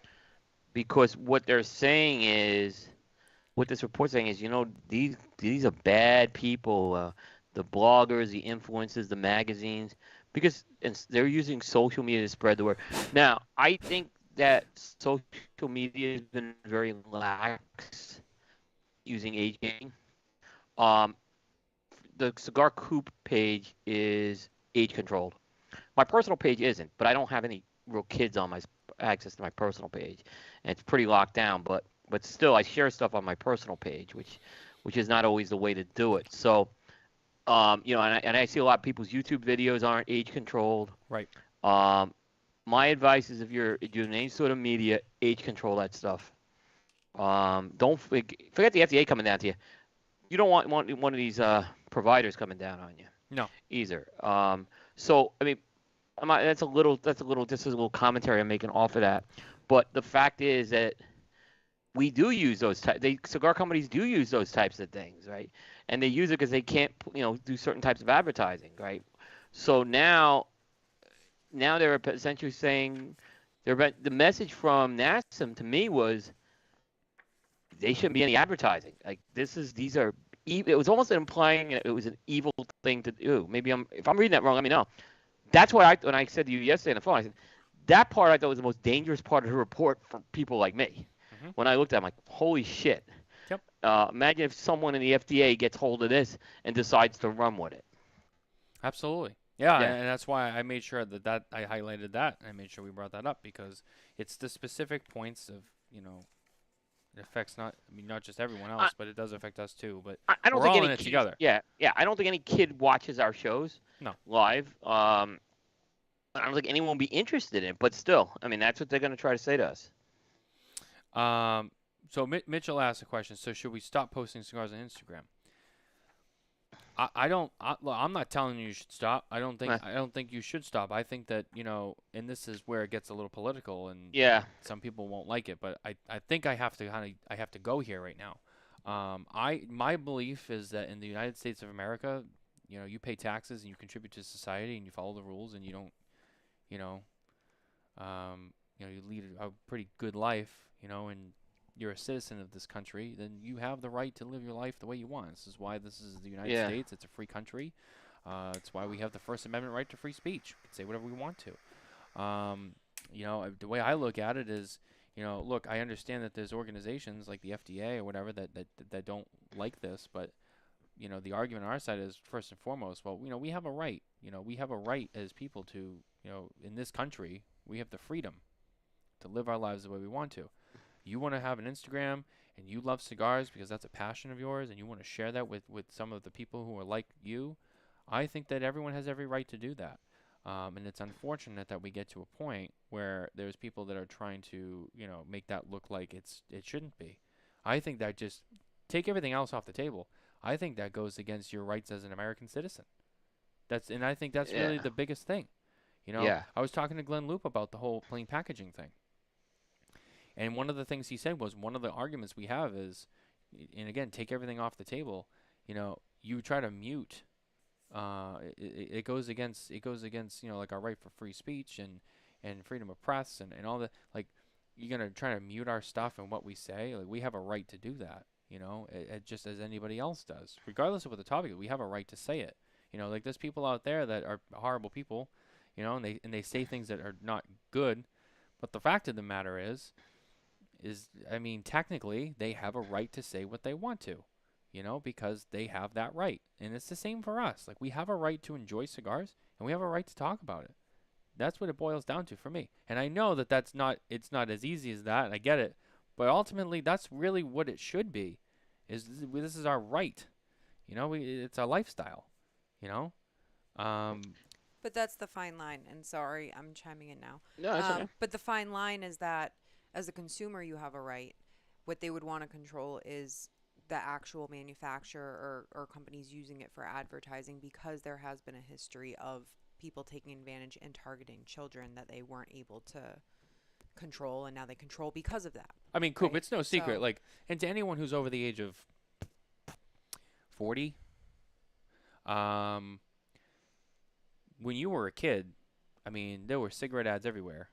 Because what this report's saying is, these are bad people. the bloggers, the influencers, the magazines, because they're using social media to spread the word. Now, I think that social media has been very lax using age gating. Um, the Cigar Coop page is age controlled. My personal page isn't, but I don't have any real kids on my access to my personal page, and it's pretty locked down. But still, I share stuff on my personal page, which is not always the way to do it. So, and I see a lot of people's YouTube videos aren't age controlled. Right. Um, my advice is if you're doing any sort of media, age control that stuff. Don't forget the FDA coming down to you. You don't want one of these providers coming down on you No. either. So I mean, that's a little commentary I'm making off of that. But the fact is that we do use those cigar companies do use those types of things, right? And they use it because they can't, do certain types of advertising, right? So now they're essentially saying the message from NASEM to me was they shouldn't be any advertising. Like these are it was almost implying it was an evil thing to do. Maybe if I'm reading that wrong, let me know. That's what when I said to you yesterday on the phone, I said that part I thought was the most dangerous part of the report for people like me. Hmm. When I looked at it, I'm like, holy shit. Yep. Imagine if someone in the FDA gets hold of this and decides to run with it. Absolutely. Yeah, Yeah. and that's why I made sure that I highlighted that. I made sure we brought that up because it's the specific points of, it affects not just everyone I, else, but it does affect us too. But I don't we're think all any in it kid. together. Yeah. I don't think any kid watches our shows No. live. I don't think anyone will be interested in it, but still, I mean, that's what they're going to try to say to us. So Mitchell asked a question. So should we stop posting cigars on Instagram? I don't. Look, I'm not telling you should stop. I don't think. Nah. I don't think you should stop. I think that and this is where it gets a little political, and Yeah. some people won't like it. But I think I have to I have to go here right now. My belief is that in the United States of America, you pay taxes and you contribute to society and you follow the rules and you don't, you know, you lead a pretty good life, and you're a citizen of this country, then you have the right to live your life the way you want. This is why this is the United Yeah. States. It's a free country. It's why we have the First Amendment right to free speech. We can say whatever we want to. The way I look at it is, look, I understand that there's organizations like the FDA or whatever that don't like this, but the argument on our side is first and foremost, well, we have a right. We have a right as people to, in this country, we have the freedom to live our lives the way we want to. You want to have an Instagram and you love cigars because that's a passion of yours and you want to share that with some of the people who are like you, I think that everyone has every right to do that. And it's unfortunate that we get to a point where there's people that are trying to, make that look like it shouldn't be. I think that just take everything else off the table. I think that goes against your rights as an American citizen. And I think that's really Yeah. the biggest thing. Yeah. I was talking to Glenn Loop about the whole plain packaging thing. And one of the things he said was one of the arguments we have is, and again, take everything off the table. You try to mute. It goes against like our right for free speech and freedom of press and all that. Like you're gonna try to mute our stuff and what we say. Like we have a right to do that. Just as anybody else does, regardless of what the topic is. We have a right to say it. Like there's people out there that are horrible people. And they say things that are not good. But the fact of the matter is I mean, technically, they have a right to say what they want to, because they have that right. And it's the same for us. Like, we have a right to enjoy cigars, and we have a right to talk about it. That's what it boils down to for me. And I know that it's not as easy as that, and I get it. But ultimately, that's really what it should be, this is our right. It's our lifestyle, you know? But that's the fine line. And sorry, I'm chiming in now. No, that's okay. But the fine line is that as a consumer, you have a right. What they would want to control is the actual manufacturer or companies using it for advertising, because there has been a history of people taking advantage and targeting children that they weren't able to control, and now they control because of that. I mean, Coop, Right. it's no secret. So- Like, and to anyone who's over the age of 40, when you were a kid, I mean, there were cigarette ads everywhere.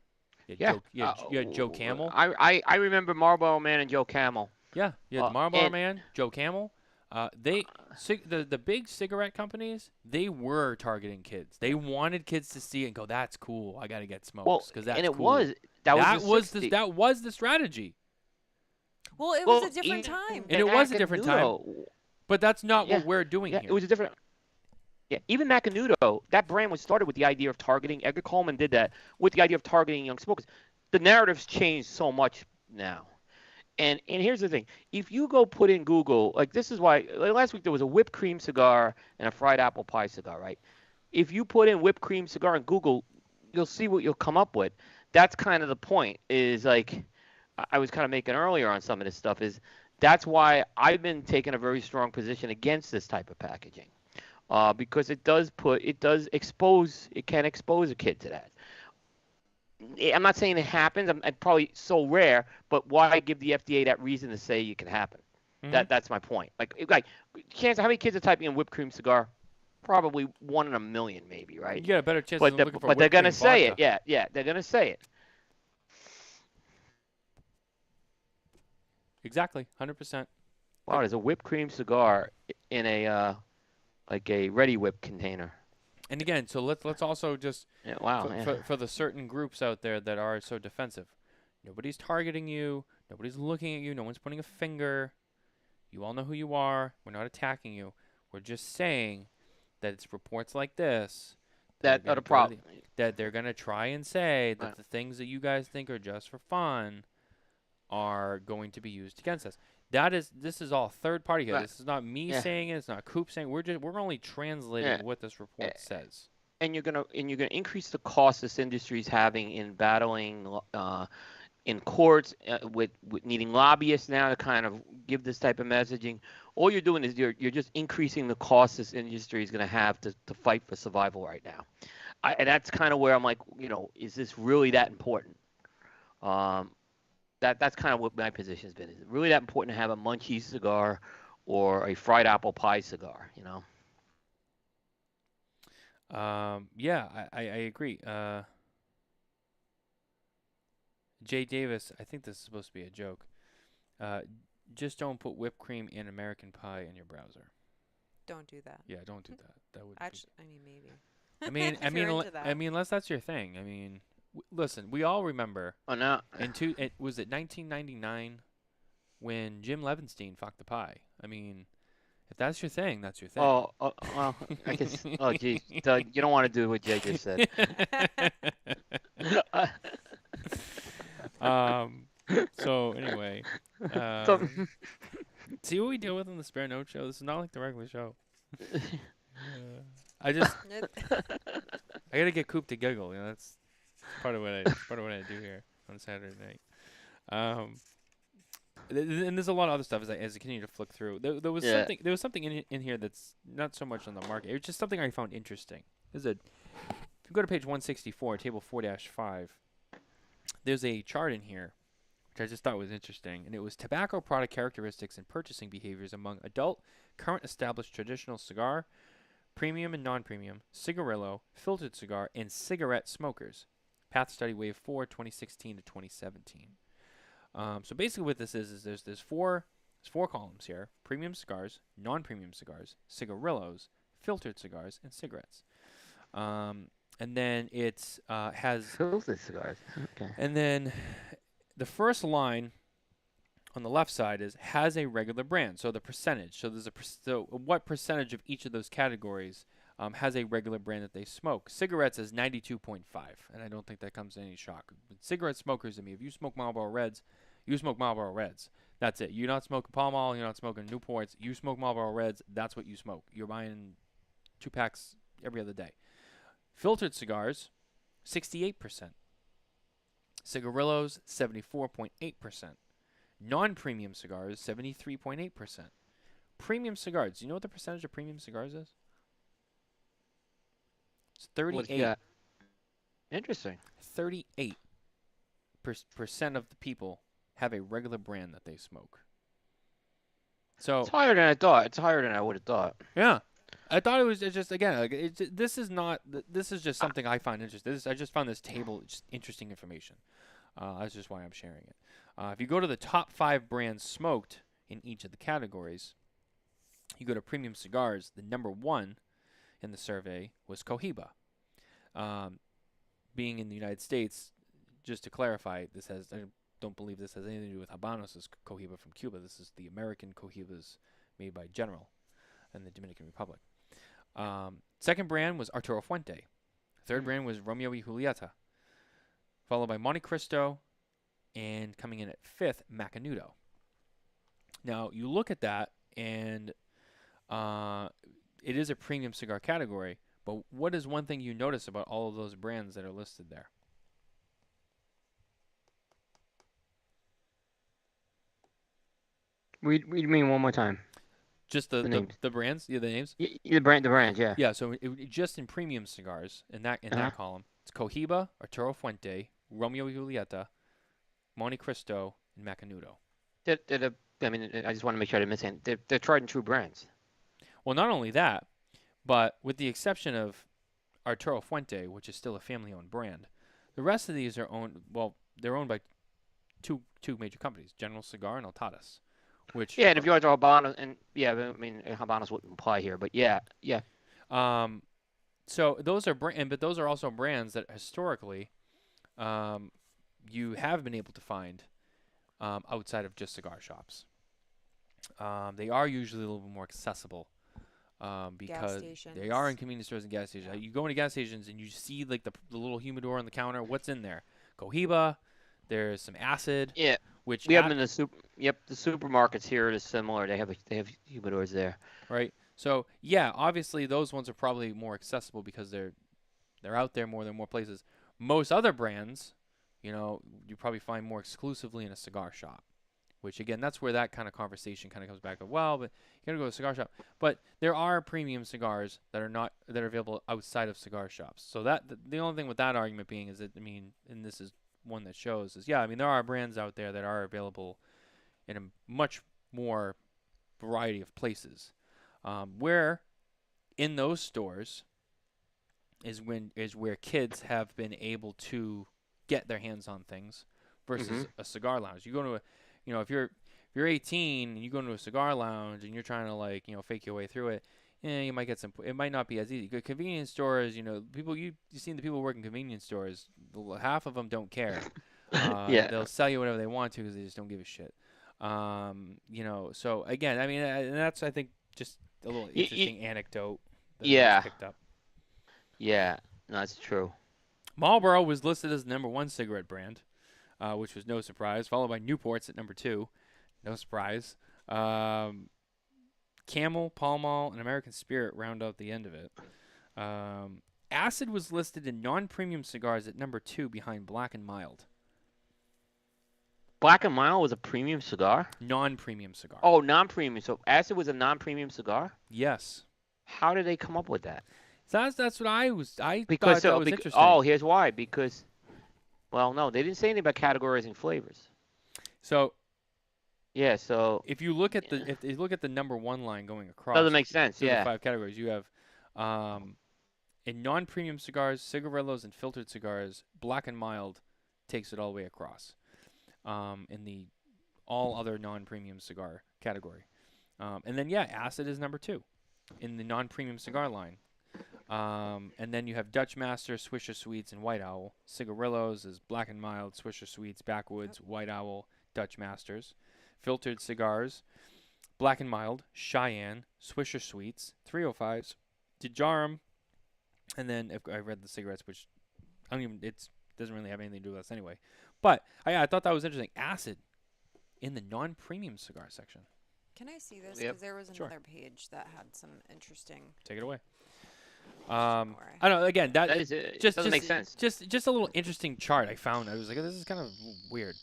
Yeah. You had Joe Camel. I remember Marlboro Man and Joe Camel. Yeah, you had Marlboro and Man, Joe Camel. the big cigarette companies, they were targeting kids. They wanted kids to see it and go, "That's cool. I gotta get Well, smokes because and that's it cool." was that was the That was the strategy, Well, it was a well, different even time. and it was a different time. Macanudo, But that's not yeah, what we're doing yeah, it here. was a different. Yeah, even Macanudo, that brand was started with the idea of targeting. Edgar Coleman did that with the idea of targeting young smokers. The narrative's changed so much now. And here's the thing: if you go put in Google, like this is why like last week there was a whipped cream cigar and a fried apple pie cigar, right? If you put in whipped cream cigar in Google, you'll see what you'll come up with. That's kind of the point. Is like I was kind of making earlier on some of this stuff. Is that's why I've been taking a very strong position against this type of packaging, because it can expose a kid to that. I'm not saying it happens. I'm probably so rare, but why give the FDA that reason to say it can happen? Hmm. That's my point. Like chance. How many kids are typing in whipped cream cigar? Probably 1 in a million, maybe, right? You got a better chance But of looking for they're whipped gonna cream say it. vodka. Yeah, yeah, they're gonna say it. Exactly, 100%. Wow, there's a whipped cream cigar in a like a Ready Whip container. And again, so let's also just Yeah, wow. for, Yeah. for the certain groups out there that are so defensive. Nobody's targeting you. Nobody's looking at you. No one's pointing a finger. You all know who you are. We're not attacking you. We're just saying that it's reports like this that are That are gonna the go to problem. that they're gonna try and say Right. that the things that you guys think are just for fun are going to be used against us. This is all third party here. Right. This is not me Yeah. saying it. It's not Coop saying. We're only translating Yeah. what this report says. And you're gonna increase the cost this industry is having in battling in courts with needing lobbyists now to kind of give this type of messaging. All you're doing is you're just increasing the cost this industry is going to have to fight for survival right now. And that's kind of where I'm like, is this really that important? Um, that's kind of what my position has been. Is it really that important to have a munchie cigar or a fried apple pie cigar? Yeah, I agree. Jay Davis, I think this is supposed to be a joke. Uh, just don't put whipped cream in American Pie in your browser. Don't do that. Yeah, don't do that. That would be. Actually, I mean maybe. I mean, If you're into that. unless that's your thing. I mean, listen, we all remember Oh no. was it 1999 when Jim Levinstein fucked the pie? I mean, if that's your thing, that's your thing. Well, I guess. Oh, geez, Doug, you don't want to do what Jay just said. So anyway, Some- see what we deal with on the Spare Note show. This is not like the regular show. I just I gotta get Coop to giggle. That's part of what I do here on Saturday night. And there's a lot of other stuff as I continue to flick through. There was something in here that's not so much on the market. It was just something I found interesting. If you go to page 164, table 4-5, there's a chart in here which I just thought was interesting, and it was tobacco product characteristics and purchasing behaviors among adult, current established traditional cigar, premium and non-premium, cigarillo, filtered cigar, and cigarette smokers. Path Study Wave 4, 2016 to 2017. So basically what this is there's four columns here: premium cigars, non-premium cigars, cigarillos, filtered cigars, and cigarettes. And then it's has Filtered cigars. Okay. and then the first line on the left side has a regular brand. So the percentage. So there's so what percentage of each of those categories has a regular brand that they smoke. Cigarettes is 92.5, and I don't think that comes as any shock. But cigarette smokers, I mean, if you smoke Marlboro Reds, you smoke Marlboro Reds. That's it. You're not smoking Pall Mall. You're not smoking Newports. You smoke Marlboro Reds. That's what you smoke. You're buying 2 packs every other day. Filtered cigars, 68%. Cigarillos, 74.8%. Non-premium cigars, 73.8%. Premium cigars. Do you know what the percentage of premium cigars is? It's 38. Yeah. Interesting. 38% of the people have a regular brand that they smoke. So It's higher than I thought. It's higher than I would have thought. yeah, I thought it was just again. Like this is not. This is just something I find interesting. I just found this table just interesting information. That's just why I'm sharing it. If you go to the top 5 brands smoked in each of the categories, You go to premium cigars, the number one in the survey was Cohiba. Um, being in the United States, just to clarify, I don't believe this has anything to do with Habanos' Cohiba from Cuba. This is the American Cohibas made by General in the Dominican Republic. Second brand was Arturo Fuente. Third brand was Romeo y Julieta, followed by Monte Cristo, and coming in at fifth, Macanudo. Now, you look at that, and it is a premium cigar category, but what is one thing you notice about all of those brands that are listed there? Read me one more time. Just The names. the brands? Yeah, the names? The brands, yeah. Yeah, so just in premium cigars, in that column, it's Cohiba, Arturo Fuente, Romeo y Julieta, Monte Cristo, and Macanudo. I just want to make sure I didn't miss anything. They're tried and true brands. Well, not only that, but with the exception of Arturo Fuente, which is still a family-owned brand, the rest of these are owned. Well, they're owned by two major companies, General Cigar and Altadas. Which and if you want to Habanos, and Habanos wouldn't apply here, but yeah. So those are but those are also brands that historically, you have been able to find outside of just cigar shops. They are usually a little bit more accessible because they are in convenience stores and gas stations. Yeah. You go into gas stations and you see like the little humidor on the counter. What's in there? Cohiba. There's some acid. Yeah. Which we have them in the the supermarkets here is similar. They have humidors there. Right. So yeah, obviously those ones are probably more accessible because they're out there more than more places. Most other brands, you probably find more exclusively in a cigar shop. Which again, that's where that kind of conversation kind of comes back. But you gotta go to a cigar shop. But there are premium cigars that are available outside of cigar shops. So the only thing with that argument being is that and this is one that shows is there are brands out there that are available in a much more variety of places, where in those stores is where kids have been able to get their hands on things versus a cigar lounge. You go to if you're 18 and you go into a cigar lounge and you're trying to fake your way through it, you might get it might not be as easy. Convenience stores, people you've seen the people working convenience stores, half of them don't care. They'll sell you whatever they want to because they just don't give a shit. So again, and that's I think just a little interesting anecdote that I picked up. Yeah, no, that's true. Marlboro was listed as the number one cigarette brand, which was no surprise, followed by Newport's at number 2. No surprise. Camel, Pall Mall, and American Spirit round out the end of it. Acid was listed in non-premium cigars at number 2 behind Black and Mild. Black and Mild was a premium cigar? Non-premium cigar. Oh, non-premium. So Acid was a non-premium cigar? Yes. How did they come up with that? So that's what I thought that was interesting. Oh, here's why. Because, no, they didn't say anything about categorizing flavors. So yeah, so if you look at the number 1 line going across, doesn't make sense. The 5 categories you have, in non-premium cigars, cigarillos, and filtered cigars, Black and Mild takes it all the way across. In the all other non-premium cigar category, and then Acid is number 2 in the non-premium cigar line. And then you have Dutch Master, Swisher Sweets, and White Owl. Cigarillos is Black and Mild, Swisher Sweets, Backwoods, White Owl, Dutch Masters. Filtered cigars, Black and Mild, Cheyenne, Swisher Sweets, 305s, Dejarum, and then if I read the cigarettes, which it doesn't really have anything to do with us anyway. But I thought that was interesting. Acid in the non-premium cigar section. Can I see this? Yep. Because there was Sure. another page that had some interesting. Take it away. I don't know. Again, that just doesn't make sense. Just a little interesting chart I found. I was like, this is kind of weird.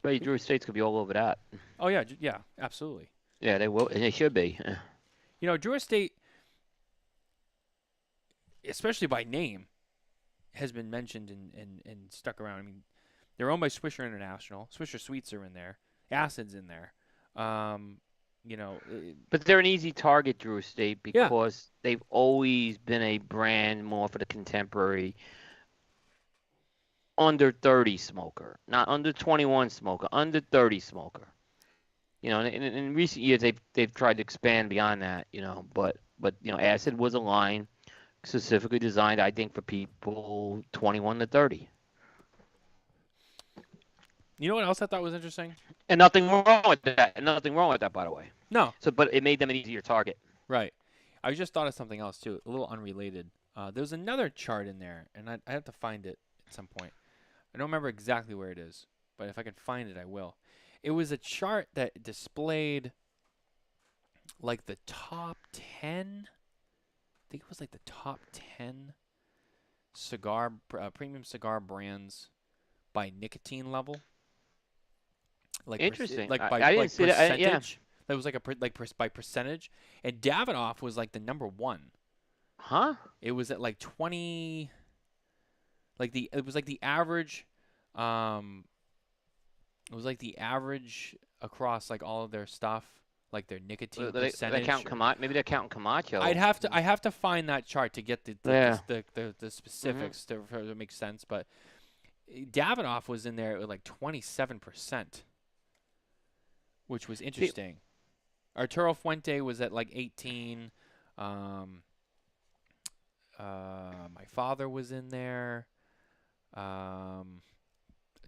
But Drew Estates could be all over that. Oh yeah, absolutely. Yeah, they will. They should be. Drew Estate, especially by name, has been mentioned and stuck around. They're owned by Swisher International. Swisher Sweets are in there. Acid's in there. But they're an easy target, Drew Estate, because they've always been a brand more for the contemporary under 30 smoker, not under 21 smoker, under 30 smoker. And in recent years they've tried to expand beyond that, but acid was a line specifically designed, I think, for people 21 to 30. You know what else I thought was interesting? And nothing wrong with that. And nothing wrong with that, by the way. No, So, but it made them an easier target. right. I just thought of something else too, a little unrelated. There's another chart in there, and I have to find it at some point. I don't remember exactly where it is, but if I can find it, I will. It was a chart that displayed like the top 10. I think it was like the top 10 premium cigar brands by nicotine level. Interesting. Like I by didn't like see that. Yeah. percentage. That was like by percentage, and Davidoff was like the number one. Huh? It was at like 20. It was like the average. It was like the average across like all of their stuff, like their nicotine They percentage. count Camacho. Maybe they're counting Camacho. I have to find that chart to get the Yeah. specifics to make sense. But Davidoff was in there with like 27%, which was interesting. Arturo Fuente was at like 18. My father was in there. I'm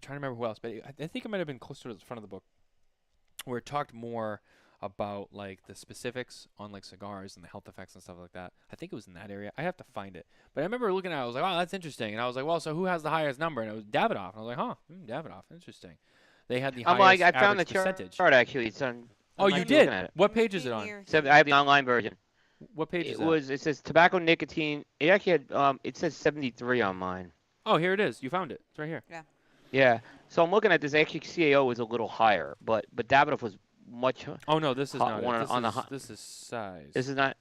trying to remember who else, but I think it might have been closer to the front of the book, where it talked more about like the specifics on like cigars and the health effects and stuff like that. I think it was in that area. I have to find it, but I remember looking at it. I was like, "Oh, that's interesting." And I was like, "Well, so who has the highest number?" And it was Davidoff. And I was like, "Huh, Davidoff, interesting." They had the highest I found the average percentage. chart actually. It's on. Oh, I you might be looking did? at it. What page is it on? I have the online version. What page is It that? was. It says tobacco nicotine. It actually had. It says 73 on mine. Oh, here it is. You found it. It's right here. Yeah. So I'm looking at this. Actually, CAO was a little higher, but Davidoff was much. Oh no, this is Hot not one it. on the This is size. This is not.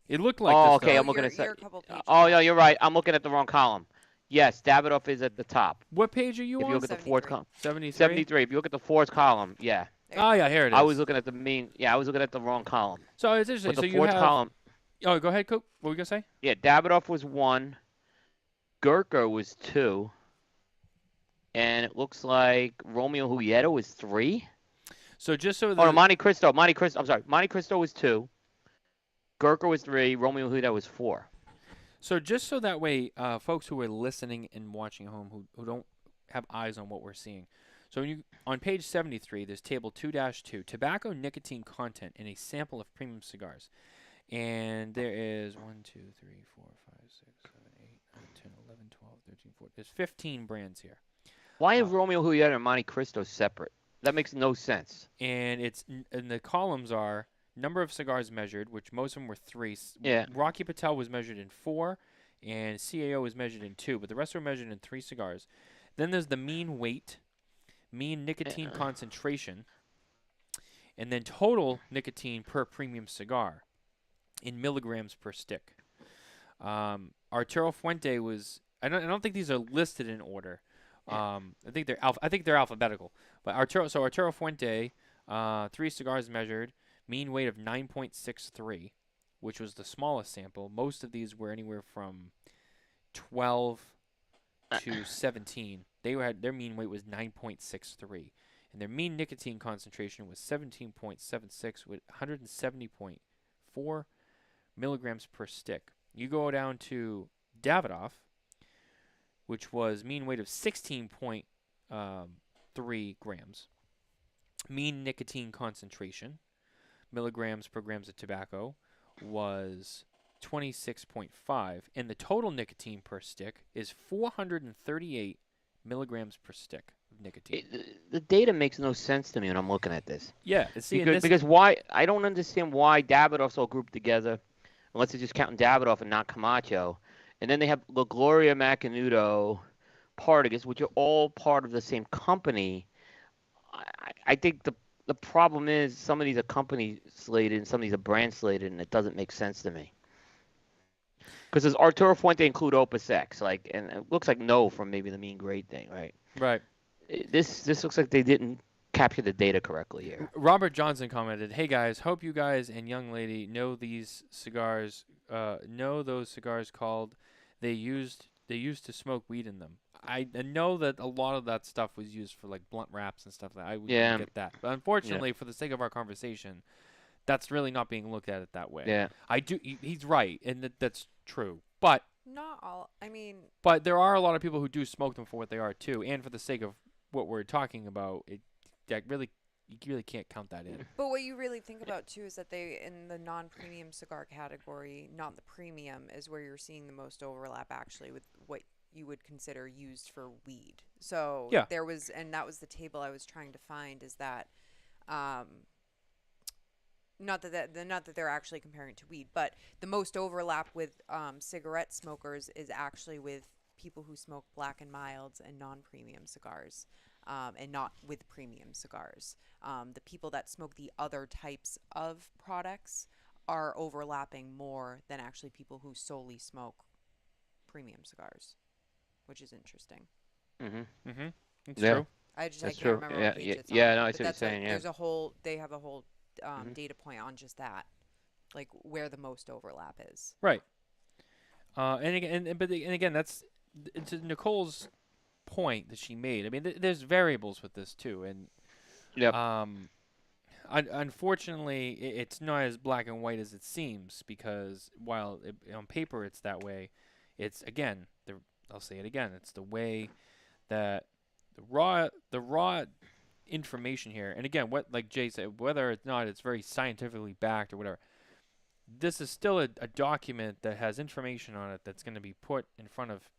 It looked like Oh, this. okay. Though. I'm looking at. You're a couple pages Oh, yeah, back. you're right. I'm looking at the wrong column. Yes, Davidoff is at the top. What page are you If on? you look at the fourth 73. column. 73. 73. If you look at the fourth column, yeah. Oh yeah, here it is. I was looking at the mean. Yeah, I was looking at the wrong column. So it's interesting. But the So you fourth have. column. Oh, go ahead, Coop. What were you gonna say? Yeah, Davidoff was 1. Gurkha was 2. And it looks like Romeo Julieta was 3. So just so. Oh, no, Monte Cristo. I'm sorry. Monte Cristo was 2. Gurkha was 3. Romeo Julieta was 4. So just so that way, folks who are listening and watching at home who don't have eyes on what we're seeing. So when on page 73, there's table 2-2, tobacco nicotine content in a sample of premium cigars. And there is 1, 2, 3, 4, 5, 6, 7, 8, 9, 10, 11, 12, 13, 14. There's 15 brands here. Why is Romeo Julieta and Monte Cristo separate? That makes no sense. And and the columns are number of cigars measured, which most of them were 3. Yeah. Rocky Patel was measured in 4, and CAO was measured in 2, but the rest were measured in 3 cigars. Then there's the mean weight, mean nicotine concentration, and then total nicotine per premium cigar in milligrams per stick. Arturo Fuente was. I don't think these are listed in order. I think they're alphabetical. But Arturo Fuente, 3 cigars measured, mean weight of 9.63, which was the smallest sample. Most of these were anywhere from 12 to 17. Their mean weight was 9.63, and their mean nicotine concentration was 17.76 with 170.4 milligrams per stick. You go down to Davidoff, which was mean weight of 16.3 grams. Mean nicotine concentration, milligrams per grams of tobacco, was 26.5, and the total nicotine per stick is 438 milligrams per stick of nicotine. The data makes no sense to me when I'm looking at this. Yeah, Because why? I don't understand why Davidoff's all grouped together, unless they're just counting Davidoff and not Camacho. And then they have La Gloria, Macanudo, Partagas, which are all part of the same company. I think the problem is some of these are company slated and some of these are brand slated, and it doesn't make sense to me. Because does Arturo Fuente include Opus X? And it looks like no from maybe the mean grade thing, right? Right. This looks like they didn't capture the data correctly here. Robert Johnson commented, "Hey guys, hope you guys and young lady know these cigars. Know those cigars called. They used used to smoke weed in them. I know that a lot of that stuff was used for like blunt wraps and stuff like that. I would Yeah. get that. But Yeah. unfortunately, for the sake of our conversation, that's really not being looked at it that way. Yeah. I do. He's right, and that's true. But Not all. I mean, there are a lot of people who do smoke them for what they are too, and for the sake of what we're talking about, that really you really can't count that in. but what you really think about too is that they, in the non-premium cigar category, not the premium, is where you're seeing the most overlap actually with what you would consider used for weed. So Yeah. there was, and that was the table I was trying to find, is that, not that they're actually comparing it to weed, but the most overlap with cigarette smokers is actually with people who smoke black and milds and non-premium cigars, and not with premium cigars. The people that smoke the other types of products are overlapping more than actually people who solely smoke premium cigars, which is interesting. Mhm. Mm-hmm. It's Yeah. true. I That's can't true. remember Yeah. what page Yeah. it's on. Yeah. No, I But see what you're saying. Yeah. there's a whole, they have a whole Mhm. data point on just that, like where the most overlap is. Right. And again, that's to Nicole's point that she made. I mean, there's variables with this too, and Yep. unfortunately, it's not as black and white as it seems, because while on paper it's that way, it's again, I'll say it again, it's the way that the raw information here, and again, what like Jay said, whether or not it's very scientifically backed or whatever, this is still a document that has information on it that's going to be put in front of,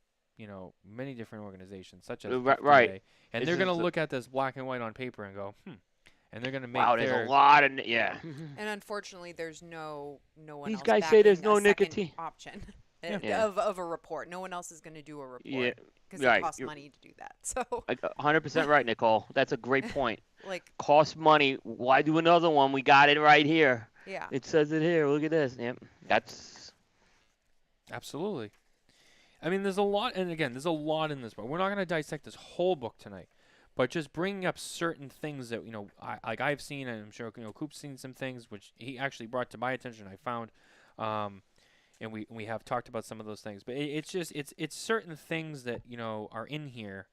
many different organizations such as Right. Right. FDA, and This they're going to is the- look at this black and white on paper and go, and they're going to make Wow. There's their a lot of yeah. And unfortunately, there's no one These else guys say there's backing no a second nicotine. option Yeah. of a report. No one else is going to do a report Yeah. because Right. it costs You're money to do that. So 100% right, Nicole. That's a great point. like, Costs money. Why do another one? We got it right here. yeah. It says it here. Look at this. Yep. That's absolutely. I mean, there's a lot, and again, there's a lot in this book. We're not going to dissect this whole book tonight, but just bringing up certain things that I've seen, and I'm sure Coop's seen some things which he actually brought to my attention. I found, and we have talked about some of those things, but it's just it's certain things that are in here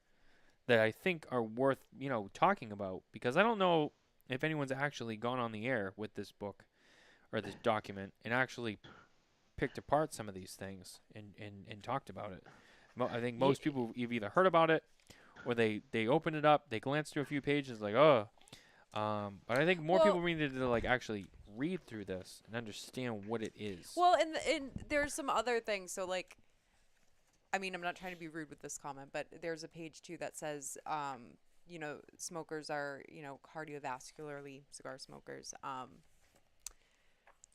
that I think are worth talking about, because I don't know if anyone's actually gone on the air with this book or this document and actually picked apart some of these things and talked about it. I think most people have either heard about it or they opened it up, they glanced through a few pages like, oh. But I think more people needed to like actually read through this and understand what it is. Well, and there's some other things. So like, I mean, I'm not trying to be rude with this comment, but there's a page too that says, smokers are, cardiovascularly cigar smokers,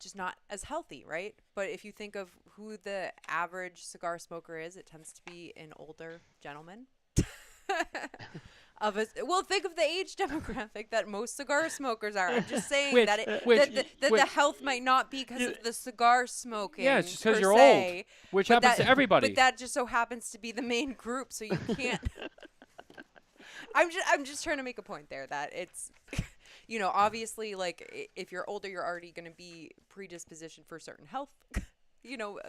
just not as healthy, right? But if you think of who the average cigar smoker is, it tends to be an older gentleman. Think of the age demographic that most cigar smokers are. I'm just saying that the health might not be because of the cigar smoking. Yeah, it's just because you're se, old, which but happens to everybody. But that just so happens to be the main group, so you can't. I'm just trying to make a point there that it's, obviously, like if you're older, you're already going to be predispositioned for certain health,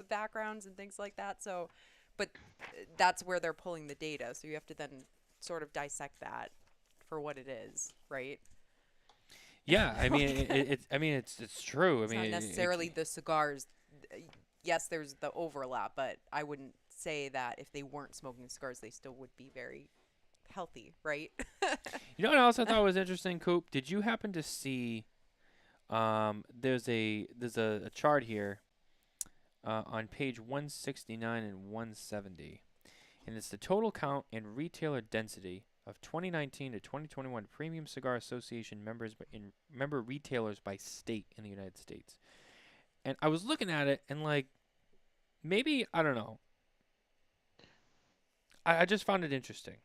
backgrounds and things like that. So, but that's where they're pulling the data. So you have to then sort of dissect that for what it is, right? Yeah, I mean, it's true. It's I mean, not necessarily the cigars. Yes, there's the overlap, but I wouldn't say that if they weren't smoking cigars, they still would be very healthy, right? You know what else I thought was interesting, Coop? Did you happen to see? There's a chart here on page 169 and 170, and it's the total count and retailer density of 2019 to 2021 Premium Cigar Association member retailers by state in the United States. And I was looking at it and like, maybe I don't know. I just found it interesting.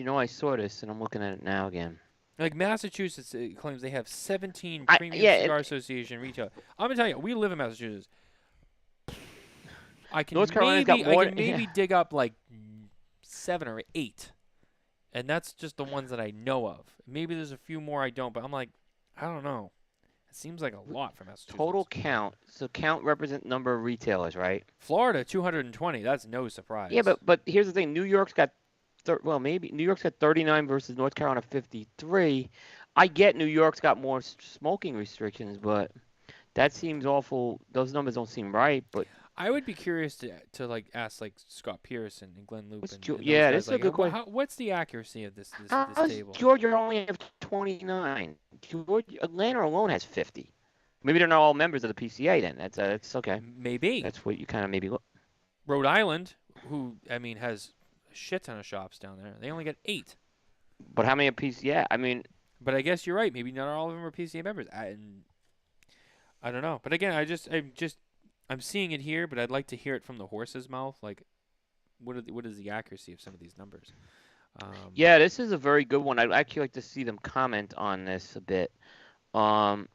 I saw this and I'm looking at it now again. Like Massachusetts claims they have 17 I- Premium yeah, Cigar it- Association retail. I'm gonna tell you, we live in Massachusetts. I can North Carolina's got maybe more- I can maybe dig up like 7 or 8, and that's just the ones that I know of. Maybe there's a few more I don't, but I'm like, I don't know. seems like a lot for Total Massachusetts. count. So count represent number of retailers, right? Florida 220. That's no Yeah, surprise. but here's the thing. New York's got well, maybe New York's got 39 versus North Carolina 53. I get New York's got more smoking restrictions, but that seems awful. Those numbers don't seem right. But I would be curious to like ask like Scott Pearson and Glenn Loop and those Yeah, guys this is a like good question. what's the accuracy of How this does table? Georgia only have 29? Georgia, Atlanta alone has 50. Maybe they're not all members of the PCA then. That's okay. Maybe That's what you kind of maybe look. Rhode Island, who I mean has a shit ton of shops down there. They only get 8. But how many of PCA? I mean, But I guess you're right. Maybe not all of them are PCA members. I don't know. But again, I'm seeing it here, but I'd like to hear it from the horse's mouth. Like, what is the accuracy of some of these numbers? yeah, this is a very good one. I'd actually like to see them comment on this a bit. Um,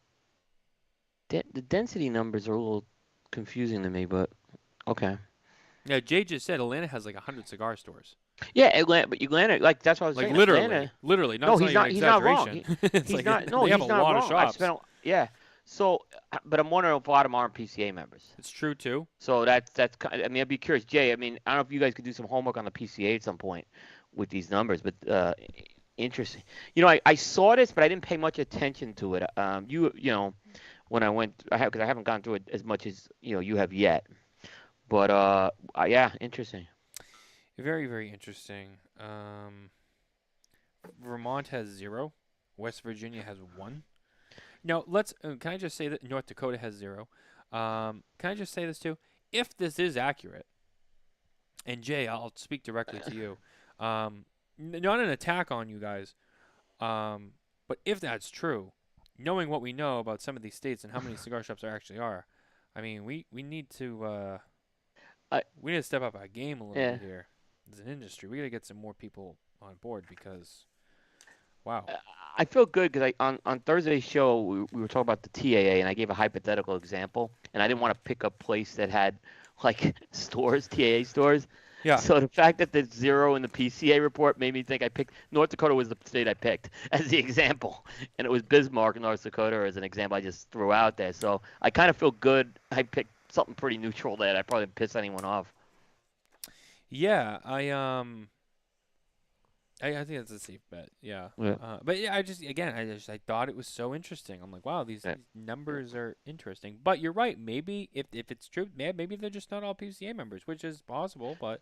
the density numbers are a little confusing to me, but okay. Yeah, Jay just said Atlanta has like 100 cigar stores. Yeah, Atlanta, but Atlanta, like that's what I was Like saying. literally, Atlanta, literally. Not no, it's not he's even not. He's not wrong. exaggeration. It's He's like not. No, they have he's a not lot of wrong. I've shops. spent. Yeah. So, but I'm wondering if a lot of them aren't PCA members. It's true too. So that's. I mean, I'd be curious, Jay. I mean, I don't know if you guys could do some homework on the PCA at some point with these numbers, but interesting. You know, I saw this, but I didn't pay much attention to it. You know, when I went, because I haven't gone through it as much as you have yet. But yeah, interesting. Very, very interesting. Vermont has 0. West Virginia has 1. Now, can I just say that North Dakota has 0? Can I just say this too? If this is accurate, and Jay, I'll speak directly to you. Not an attack on you guys, but if that's true, knowing what we know about some of these states and how many cigar shops there actually are, I mean, we need to we need to step up our game a little Yeah. bit here as an industry. We got to get some more people on board because, wow. I feel good because on Thursday's show we were talking about the TAA and I gave a hypothetical example and I didn't want to pick a place that had like stores, TAA stores. Yeah. So the fact that there's 0 in the PCA report made me think I picked North Dakota was the state I picked as the example, and it was Bismarck, North Dakota, as an example I just threw out there. So I kind of feel good. I picked something pretty neutral there. I probably didn't piss anyone off. Yeah, I think that's a safe bet. Yeah. Yeah. But yeah, I thought it was so interesting. I'm like, wow, these numbers are interesting. But you're right. Maybe if it's true, maybe they're just not all PCA members, which is possible. But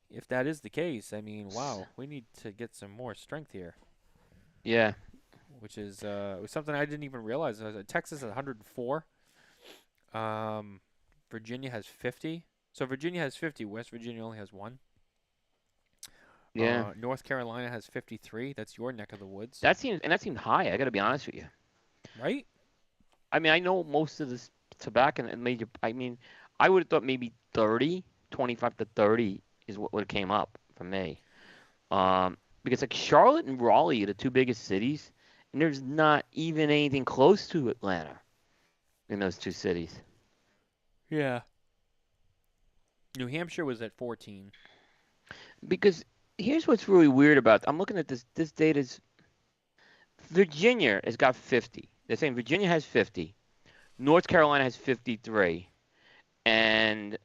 if that is the case, I mean, wow, we need to get some more strength here. Yeah. Which is was something I didn't even realize. Texas has 104. Virginia has 50. So Virginia has 50. West Virginia only has 1. Yeah. North Carolina has 53. That's your neck of the woods. That seems high. I got to be honest with you. Right? I mean, I know most of this tobacco and major. I mean, I would have thought maybe 30, 25 to 30 is what came up for me. Because like Charlotte and Raleigh are the two biggest cities, and there's not even anything close to Atlanta in those two cities. Yeah. New Hampshire was at 14. Because here's what's really weird about. I'm looking at this. This data's. Virginia has got 50. They're saying Virginia has 50. North Carolina has 53. And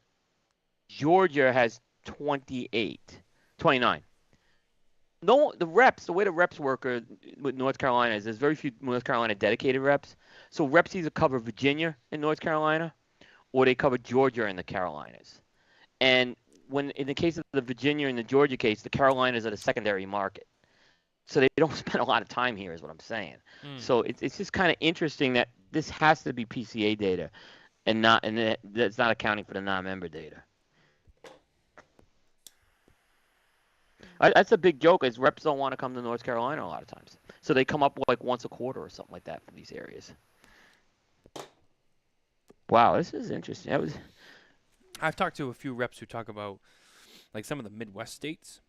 Georgia has 29. No, the way the reps work with North Carolina is there's very few North Carolina dedicated reps. So reps either cover Virginia and North Carolina, or they cover Georgia and the Carolinas. And when in the case of the Virginia and the Georgia case, the Carolinas are the secondary market. So they don't spend a lot of time here, is what I'm saying. So it's just kind of interesting that this has to be PCA data, and that's not accounting for the non-member data. That's a big joke, is reps don't want to come to North Carolina a lot of times. So they come up like once a quarter or something like that for these areas. Wow, this is interesting. I've talked to a few reps who talk about like some of the Midwest states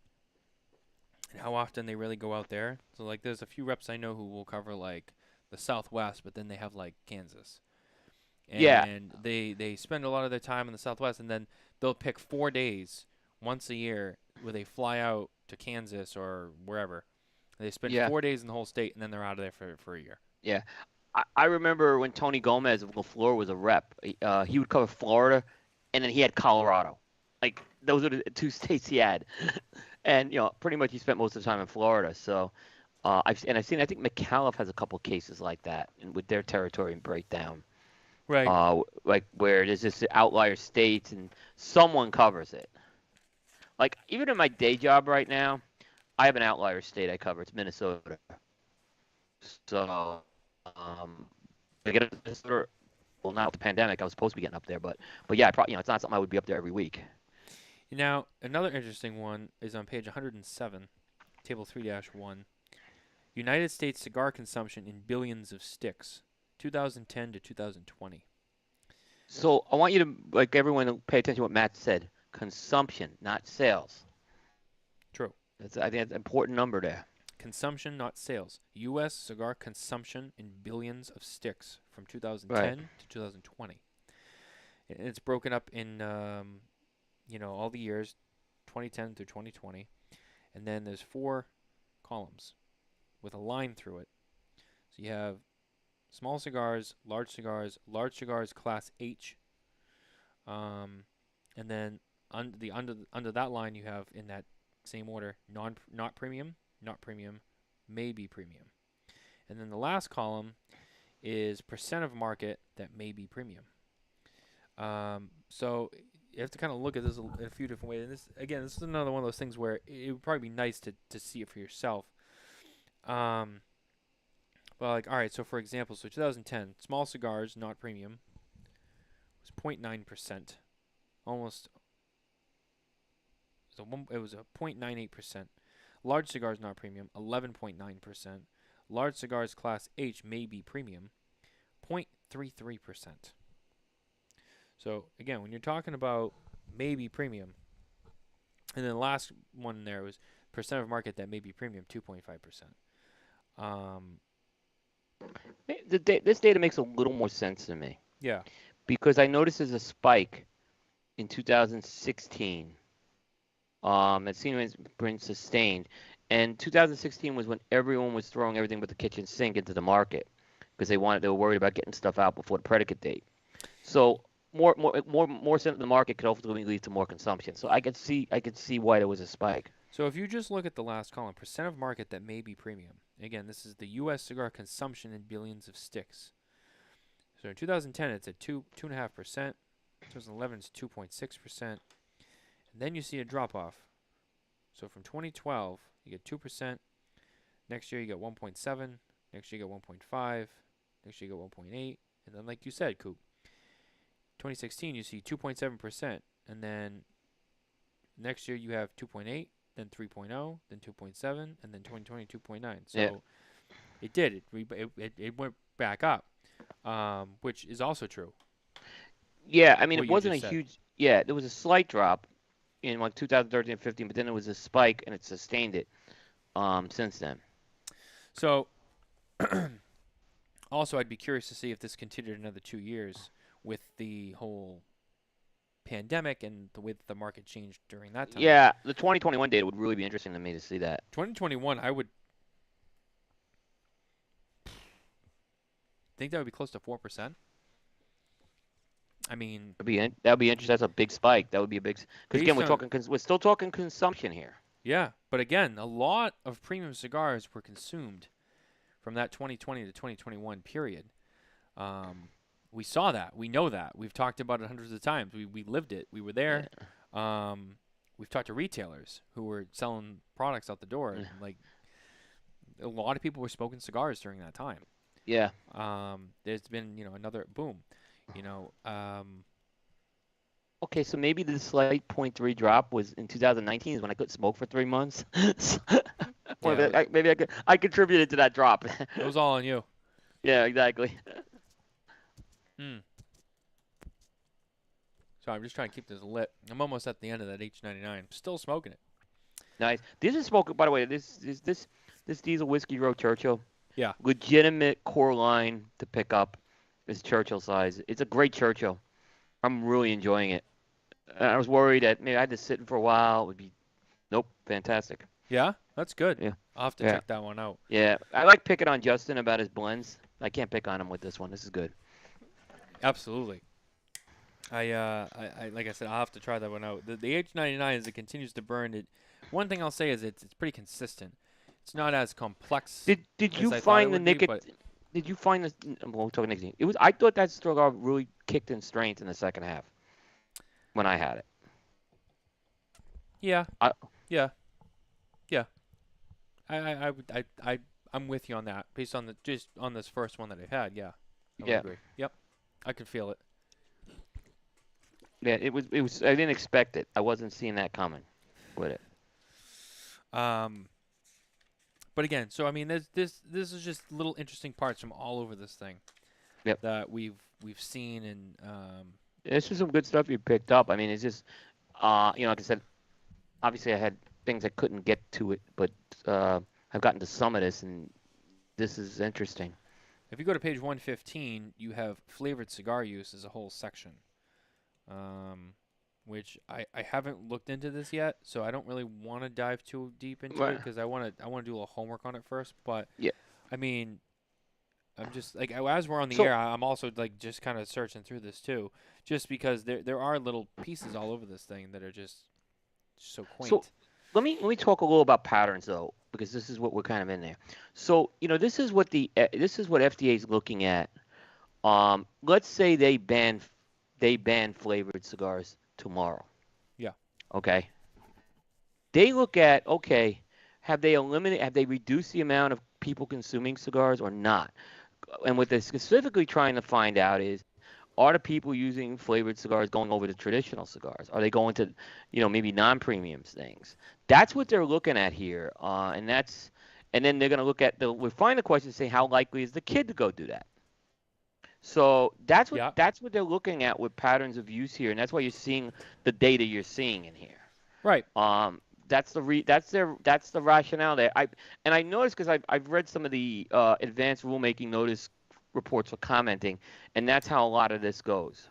and how often they really go out there. So like there's a few reps I know who will cover like the Southwest, but then they have like Kansas. And Yeah. they spend a lot of their time in the Southwest, and then they'll pick 4 days once a year where they fly out to Kansas or wherever. They spend 4 days in the whole state, and then they're out of there for a year. Yeah. I remember when Tony Gomez of LaFleur was a rep. He would cover Florida, and then he had Colorado. Like those are the two states he had, and pretty much he spent most of the time in Florida. So I've seen. I think McAuliffe has a couple cases like that, and with their territory and breakdown. Right. Like where there's this outlier states and someone covers it. Like even in my day job right now, I have an outlier state I cover. It's Minnesota. So, I get up to Minnesota. Well, now with the pandemic, I was supposed to be getting up there, but yeah, it's not something I would be up there every week. Now, another interesting one is on page 107, table 3-1. United States cigar consumption in billions of sticks, 2010 to 2020. So I want you to everyone to pay attention to what Matt said. Consumption, not sales. True. I think that's an important number there. Consumption, not sales. U.S. cigar consumption in billions of sticks from 2010 Right. to 2020. And it's broken up in, all the years, 2010 through 2020. And then there's 4 columns with a line through it. So you have small cigars, large cigars class H. And then under that line you have in that same order not premium, not premium, maybe premium. And then the last column is percent of market that may be premium. So you have to kind of look at this in a few different ways. And this is another one of those things where it would probably be nice to see it for yourself. Well, all right, so for example, 2010, small cigars, not premium, was 0.9%. Almost, it was a 0.98%. Large cigars, not premium, 11.9%. Large cigars class H may be premium, 0.33%. So again, when you're talking about maybe premium, and then the last one there was percent of market that may be premium, 2.5%. This data makes a little more sense to me Yeah. because I noticed there's a spike in 2016. That seems been sustained, and 2016 was when everyone was throwing everything but the kitchen sink into the market because they were worried about getting stuff out before the predicate date. So more sent in the market could ultimately lead to more consumption. So I could see why there was a spike. So if you just look at the last column, percent of market that may be premium. Again, this is the U.S. cigar consumption in billions of sticks. So in 2010, it's at 2.5%. 2011, it's 2.6%. And then you see a drop off. So from 2012, you get 2%. Next year, you get 1.7. Next year, you get 1.5. Next year, you get 1.8. And then, like you said, Coop, 2016, you see 2.7%. And then next year, you have 2.8. Then 3.0, then 2.7, and then 2020 2.9. So Yeah. it did. It went back up, which is also true. Yeah, I mean, What it you wasn't a just said. huge. Yeah, there was a slight drop in 2013 and 15, but then there was a spike and it sustained it since then. So also, I'd be curious to see if this continued another 2 years with the whole pandemic and the way that the market changed during that time. Yeah, the 2021 data would really be interesting to me to see that. 2021, I would think that would be close to 4%. I mean, That would be interesting. That's a big spike. That would be a big because again we're still talking consumption here. yeah, but again, a lot of premium cigars were consumed from that 2020 to 2021 period. We saw that. We know that. We've talked about it hundreds of times. We lived it. We were there. Yeah. We've talked to retailers who were selling products out the door. Yeah. Like a lot of people were smoking cigars during that time. Yeah. There's been another boom. Okay, so maybe the slight 0.3 drop was in 2019 is when I couldn't smoke for 3 months. Yeah, Maybe I contributed to that drop. it was all on you. Yeah, exactly. So I'm just trying to keep this lit. I'm almost at the end of that H99. I'm still smoking it. Nice. This is smoke. By the way, this Diesel Whiskey Row Churchill. Yeah. Legitimate core line to pick up is Churchill size. It's a great Churchill. I'm really enjoying it. I was worried that maybe I had to sit in for a while. It would be, nope, fantastic. Yeah, that's good. Yeah. I'll have to Yeah. check that one out. Yeah, I like picking on Justin about his blends. I can't pick on him with this one. This is good. Absolutely. I like I said, I'll have to try that one out. The H99 as it continues to burn. One thing I'll say is it's pretty consistent. It's not as complex Did as you I thought it find the would be, but nicotine? Did you find this? Well, we'll talk nicotine. It was. I thought that cigar really kicked in strength in the second half when I had it. yeah, I, yeah, yeah. I'm with you on that. Based on the just on this first one that I've had, yeah, I would yeah, agree. Yep, I could feel it. yeah. It was. It was. I didn't expect it. I wasn't seeing that coming with it. Um, but again, so I mean, this is just little interesting parts from all over this thing Yep. that we've seen and This was some good stuff you picked up. I mean, it's just, like I said, obviously I had things I couldn't get to it, but I've gotten to some of this, and this is interesting. if you go to page 115, you have flavored cigar use as a whole section, um, which I haven't looked into this yet, so I don't really want to dive too deep into it Right. because I want to do a little homework on it first. But Yeah. I mean, I'm just like as we're on the So air, I'm also like just kind of searching through this too, just because there are little pieces all over this thing that are just so so quaint. let me talk a little about patterns though, because this is what we're kind of in there. So this is what this is what FDA is looking at. Let's say they ban flavored cigars tomorrow. Yeah. Okay. They look at, okay, have they reduced the amount of people consuming cigars or not? And what they're specifically trying to find out is, are the people using flavored cigars going over to traditional cigars? Are they going to, maybe non-premium things? That's what they're looking at here, and then they're going to look at we find the question, say, how likely is the kid to go do that? So Yeah. that's what they're looking at with patterns of use here, and that's why you're seeing the data you're seeing in here. Right. That's the rationale there. I noticed, because I've read some of the advanced rulemaking notice reports for commenting, and that's how a lot of this goes.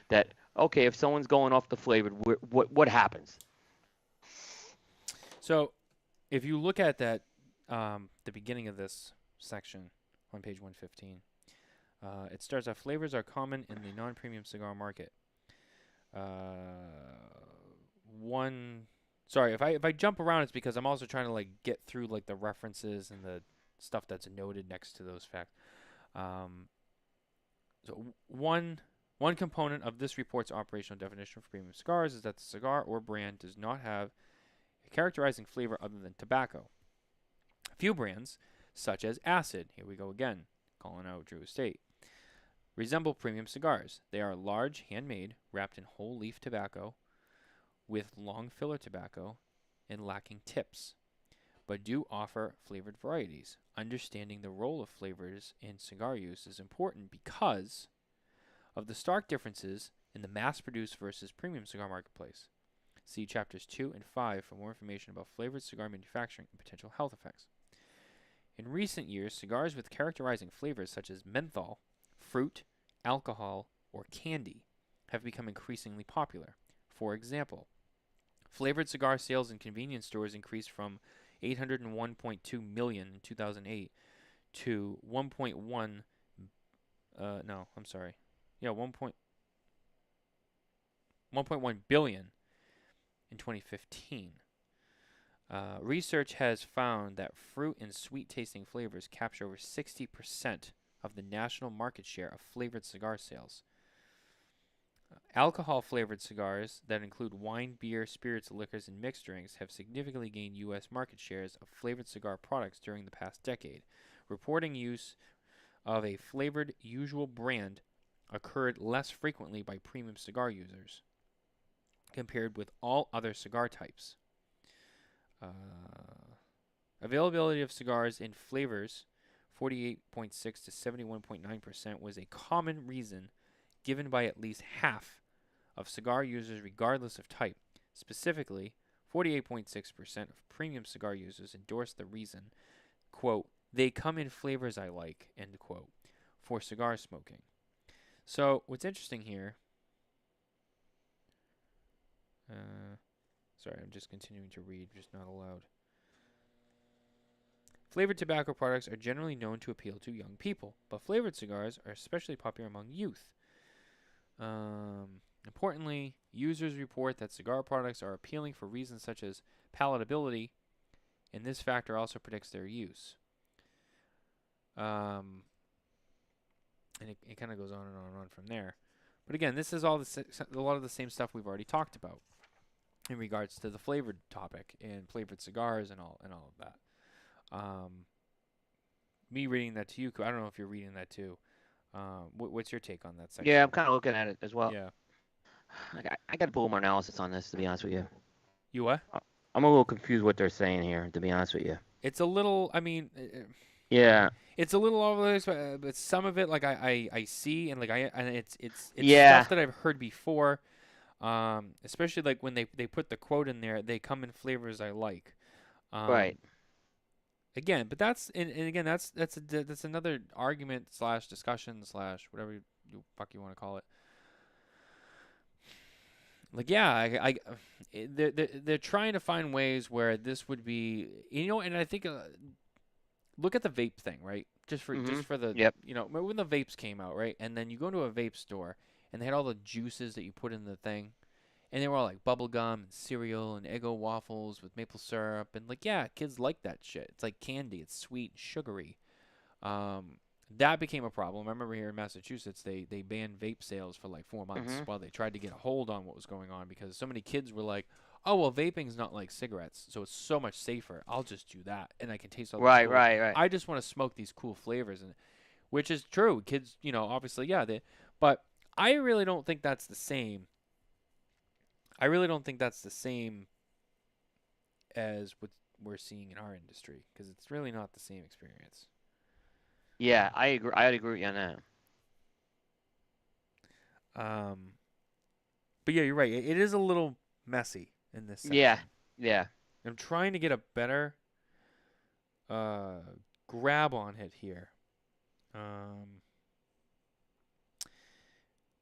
That, okay, if someone's going off the flavored, what happens? So if you look at that, the beginning of this section on page 115, it starts off flavors are common in the non-premium cigar market. One, sorry, if I jump around, it's because I'm also trying to like get through like the references and the stuff that's noted next to those facts. Um, so one component of this report's operational definition for premium cigars is that the cigar or brand does not have a characterizing flavor other than tobacco. A few brands, such as Acid, here we go again, calling out Drew Estate, resemble premium cigars. They are large, handmade, wrapped in whole leaf tobacco, with long filler tobacco, and lacking tips, but do offer flavored varieties. Understanding the role of flavors in cigar use is important because of the stark differences in the mass-produced versus premium cigar marketplace. See chapters 2 and 5 for more information about flavored cigar manufacturing and potential health effects. In recent years, cigars with characterizing flavors such as menthol, fruit, alcohol, or candy have become increasingly popular. For example, flavored cigar sales in convenience stores increased from 801.2 million in 2008 to 1.1 no, I'm sorry. Yeah, 1.1 billion in 2015. Research has found that fruit and sweet tasting flavors capture over 60% of the national market share of flavored cigar sales. Alcohol flavored cigars that include wine, beer, spirits, liquors, and mixed drinks have significantly gained U.S. market shares of flavored cigar products during the past decade. Reporting use of a flavored usual brand occurred less frequently by premium cigar users compared with all other cigar types. Uh, Availability of cigars in flavors 48.6 to 71.9% was a common reason given by at least half of cigar users regardless of type. Specifically, 48.6% of premium cigar users endorsed the reason, quote, they come in flavors I like, end quote, for cigar smoking. So, what's interesting here, sorry, I'm just continuing to read, just not aloud. Flavored tobacco products are generally known to appeal to young people, but flavored cigars are especially popular among youth. Importantly, users report that cigar products are appealing for reasons such as palatability, and this factor also predicts their use. And it kind of goes on and on and on from there. But again, this is all a lot of the same stuff we've already talked about in regards to the flavored topic and flavored cigars and all of that. Me reading that to you, I don't know if you're reading that too. What's your take on that section? Yeah, I'm kind of looking at it as well. Yeah. I got to pull more analysis on this, to be honest with you. You what? I'm a little confused what they're saying here, to be honest with you. It's a little. I mean. Yeah. It's a little all over the place, but some of it, like I see, and like it's Yeah. stuff that I've heard before. Especially like when they put the quote in there, they come in flavors I like. Right. Again, but and again that's another argument slash discussion slash whatever you fuck you want to call it. Like yeah, they're trying to find ways where this would be, and I think look at the vape thing, right? Just for the Yep. when the vapes came out, right? And then you go into a vape store and they had all the juices that you put in the thing, and they were all like bubble gum and cereal and Eggo waffles with maple syrup, and like yeah, kids like that shit. It's like candy. It's sweet, sugary. That became a problem. I remember here in Massachusetts, they banned vape sales for like 4 months while they tried to get a hold on what was going on because so many kids were like, oh well, vaping's not like cigarettes, so it's so much safer. I'll just do that, and I can taste all this Right, cool. right. I just want to smoke these cool flavors, and which is true. Kids, obviously, yeah, but I really don't think that's the same. I really don't think that's the same as what we're seeing in our industry because it's really not the same experience. Yeah, I agree. I'd agree with you on that. But yeah, you're right. It is a little messy in this section. Yeah, yeah. I'm trying to get a better grab on it here.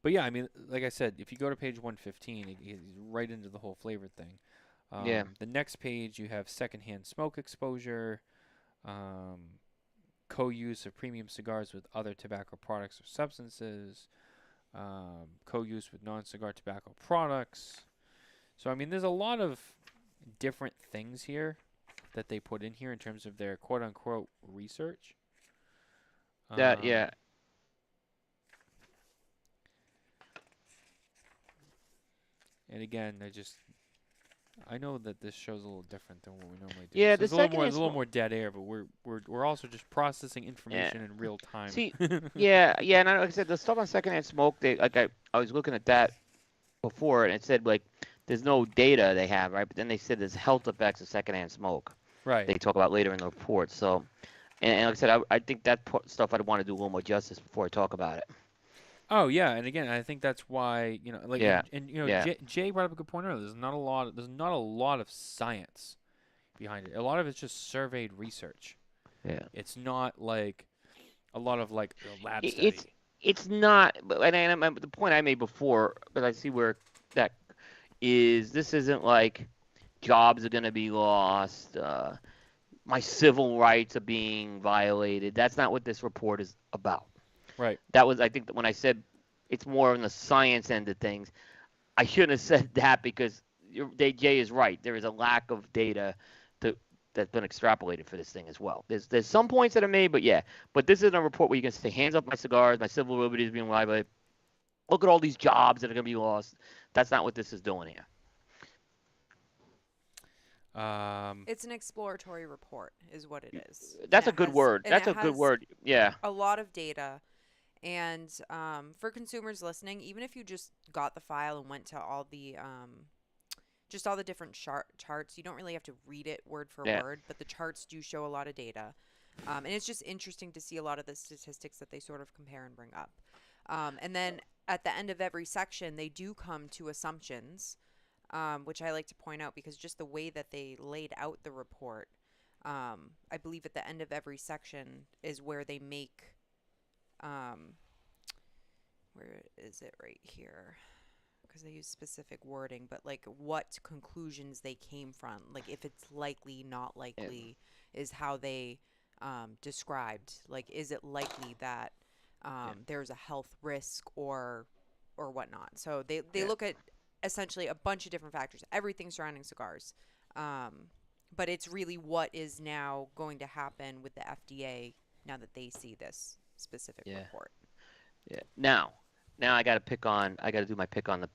But yeah, I mean, like I said, if you go to page 115, it's right into the whole flavored thing. Yeah. The next page, you have secondhand smoke exposure, co-use of premium cigars with other tobacco products or substances, co-use with non-cigar tobacco products. So, I mean, there's a lot of different things here that they put in here in terms of their quote-unquote research. Yeah. And again, I know that this show's a little different than what we normally do. Yeah, so the it's second a little more dead air, but we're also just processing information in real time. See, yeah, and like I said, the stuff on secondhand smoke, I was looking at that before, and it said like there's no data they have, right? But then they said there's health effects of secondhand smoke. Right. They talk about later in the report. So, and like I said, I think that stuff I'd want to do a little more justice before I talk about it. Oh yeah, and again, I think that's why like Yeah. and Yeah. Jay brought up a good point earlier. There's not a lot of science behind it. A lot of it's just surveyed research. Yeah. It's not like a lot of like lab I- study. It's not, and the point I made before, but I see where that is. This isn't like jobs are going to be lost. My civil rights are being violated. That's not what this report is about. Right. That was, I think, that when I said it's more on the science end of things, I shouldn't have said that because Jay is right. There is a lack of data that's been extrapolated for this thing as well. There's some points that are made, but yeah. But this isn't a report where you can say, hands up my cigars, my civil liberties being violated. Look at all these jobs that are going to be lost. That's not what this is doing here. It's an exploratory report, is what it is. That's a good word. And That's it a good has word. Yeah. a lot of data. And for consumers listening, even if you just got the file and went to all the just all the different charts, you don't really have to read it word for word, but the charts do show a lot of data. And it's just interesting to see a lot of the statistics that they sort of compare and bring up. And then at the end of every section, they do come to assumptions, which I like to point out because just the way that they laid out the report, I believe at the end of every section is where they make, where is it right here? Because they use specific wording, but like what conclusions they came from, like if it's likely, not likely, is how they described. Like, is it likely that Yeah. there's a health risk or whatnot? So they Yeah. look at essentially a bunch of different factors, everything surrounding cigars. Um, but it's really what is now going to happen with the FDA now that they see this specific Yeah. report. Yeah. Now I got to do my pick on the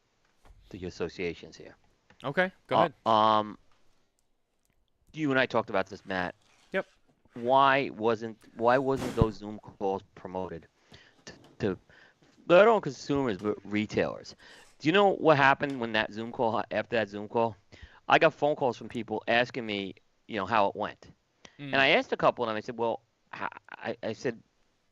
associations here. Okay, go Uh, ahead. um, you and I talked about this, Matt. Yep. Why wasn't those Zoom calls promoted to not only consumers but retailers? Do you know what happened when that Zoom call after that Zoom call? I got phone calls from people asking me, how it went. And Mm. I asked a couple of them. I said, "Well, I said,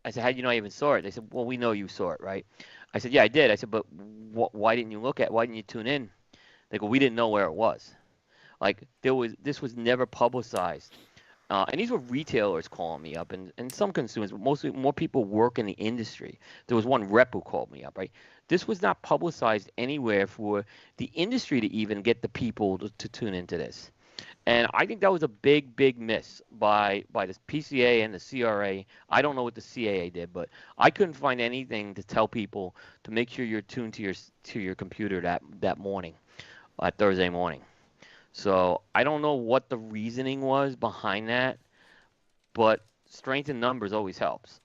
how did you know I even saw it?" They said, "Well, we know you saw it, right?" I said, "Yeah, I did." I said, "But why didn't you why didn't you tune in?" They go, "We didn't know where it was. Like this was never publicized." And these were retailers calling me up, and some consumers, but mostly more people work in the industry. There was one rep who called me up, right? This was not publicized anywhere for the industry to even get the people to tune into this. And I think that was a big, big miss by the PCA and the CRA. I don't know what the CAA did, but I couldn't find anything to tell people to make sure you're tuned to your computer that morning, Thursday morning. So I don't know what the reasoning was behind that, but strength in numbers always helps.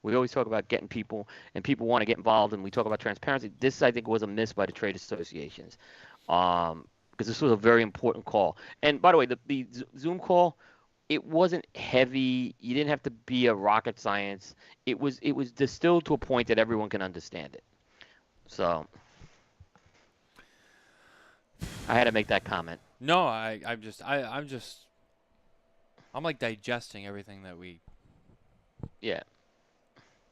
We always talk about getting people, and people want to get involved, and we talk about transparency. This, I think, was a miss by the trade associations, because this was a very important call. And by the way, the Zoom call, it wasn't heavy. You didn't have to be a rocket science. It was distilled to a point that everyone can understand it. So I had to make that comment. No, I'm like digesting everything that we Yeah,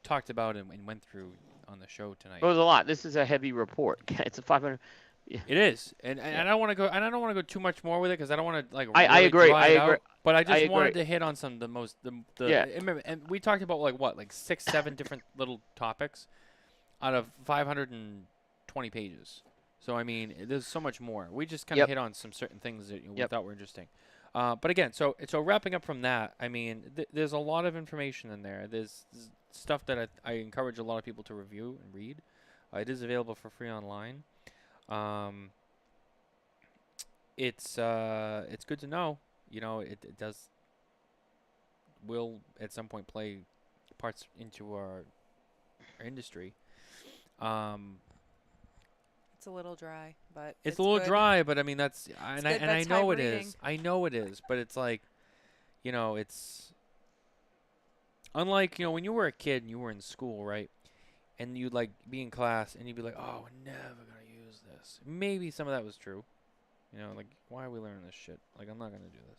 talked about and went through on the show it tonight. was a lot. This is a heavy report. It's a 500. Yeah, It is, and yeah. I don't want to go, and I don't want to go too much more with it because I don't want to like I really agree. dry I it agree. out. But I I just agree. wanted to hit on some of the most Yeah, and we talked about like what, like 6 7 different little topics out of 520 pages. So I mean, there's so much more. We just kind of yep, hit on some certain things that we yep. thought were interesting. But again, so wrapping up from that, I mean, there's a lot of information in there. There's stuff that I encourage a lot of people to review and read. It is available for free online. Um, it's good to know. You know, it does will at some point play parts into our industry. Um, It's a little dry, but it's a it's little good. dry, but I mean that's It's and I good and I bedtime know it reading. is. I know it is, but it's like, it's unlike, when you were a kid and you were in school, right? And you'd like be in class and you'd be like, "Oh, we're never gonna use this." Maybe some of that was true. Like, why are we learning this shit? Like, I'm not gonna do this.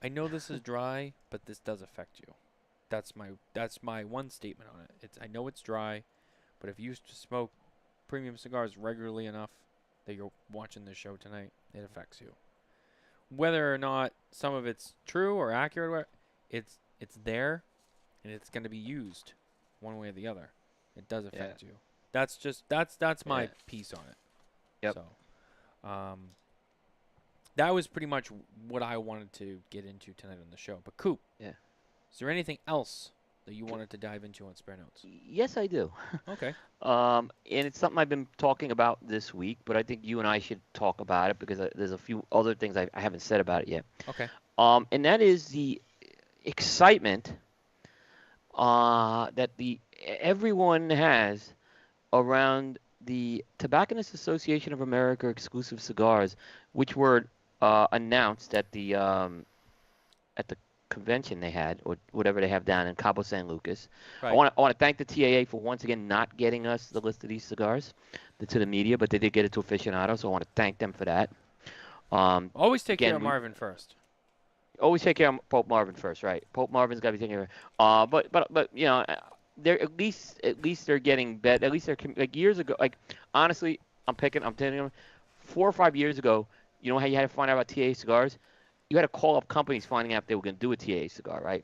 I know this is dry, but this does affect you. That's my one statement on it. I know it's dry, but if you used to smoke premium cigars regularly enough that you're watching this show tonight, it affects you. Whether or not some of it's true or accurate, it's there and it's going to be used one way or the other. It does Yeah, affect you. That's my yeah, piece on it. yep, So, um, that was pretty much what I wanted to get into tonight on the show. But Coop, yeah. is there anything else that you wanted to dive into on Spare Notes? Yes, I do. Okay. And it's something I've been talking about this week, but I think you and I should talk about it because there's a few other things I haven't said about it yet. Okay. And that is the excitement that the everyone has around the Tobacconists Association of America exclusive cigars, which were announced at the convention they had, or whatever they have down in Cabo San Lucas. I Right. want to I want to thank the TAA for once again not getting us the list of these cigars to the media, but they did get it to aficionados, so I want to thank them for that. Um, Always take care again, of we Marvin first. always take care of Pope Marvin first, right? Pope Marvin's got to be taken care of. But they're at least they're getting better. At least they're like years ago. Like honestly, I'm telling you, 4 or 5 years ago, you know how you had to find out about TAA cigars? You had to call up companies finding out if they were going to do a TAA cigar, right?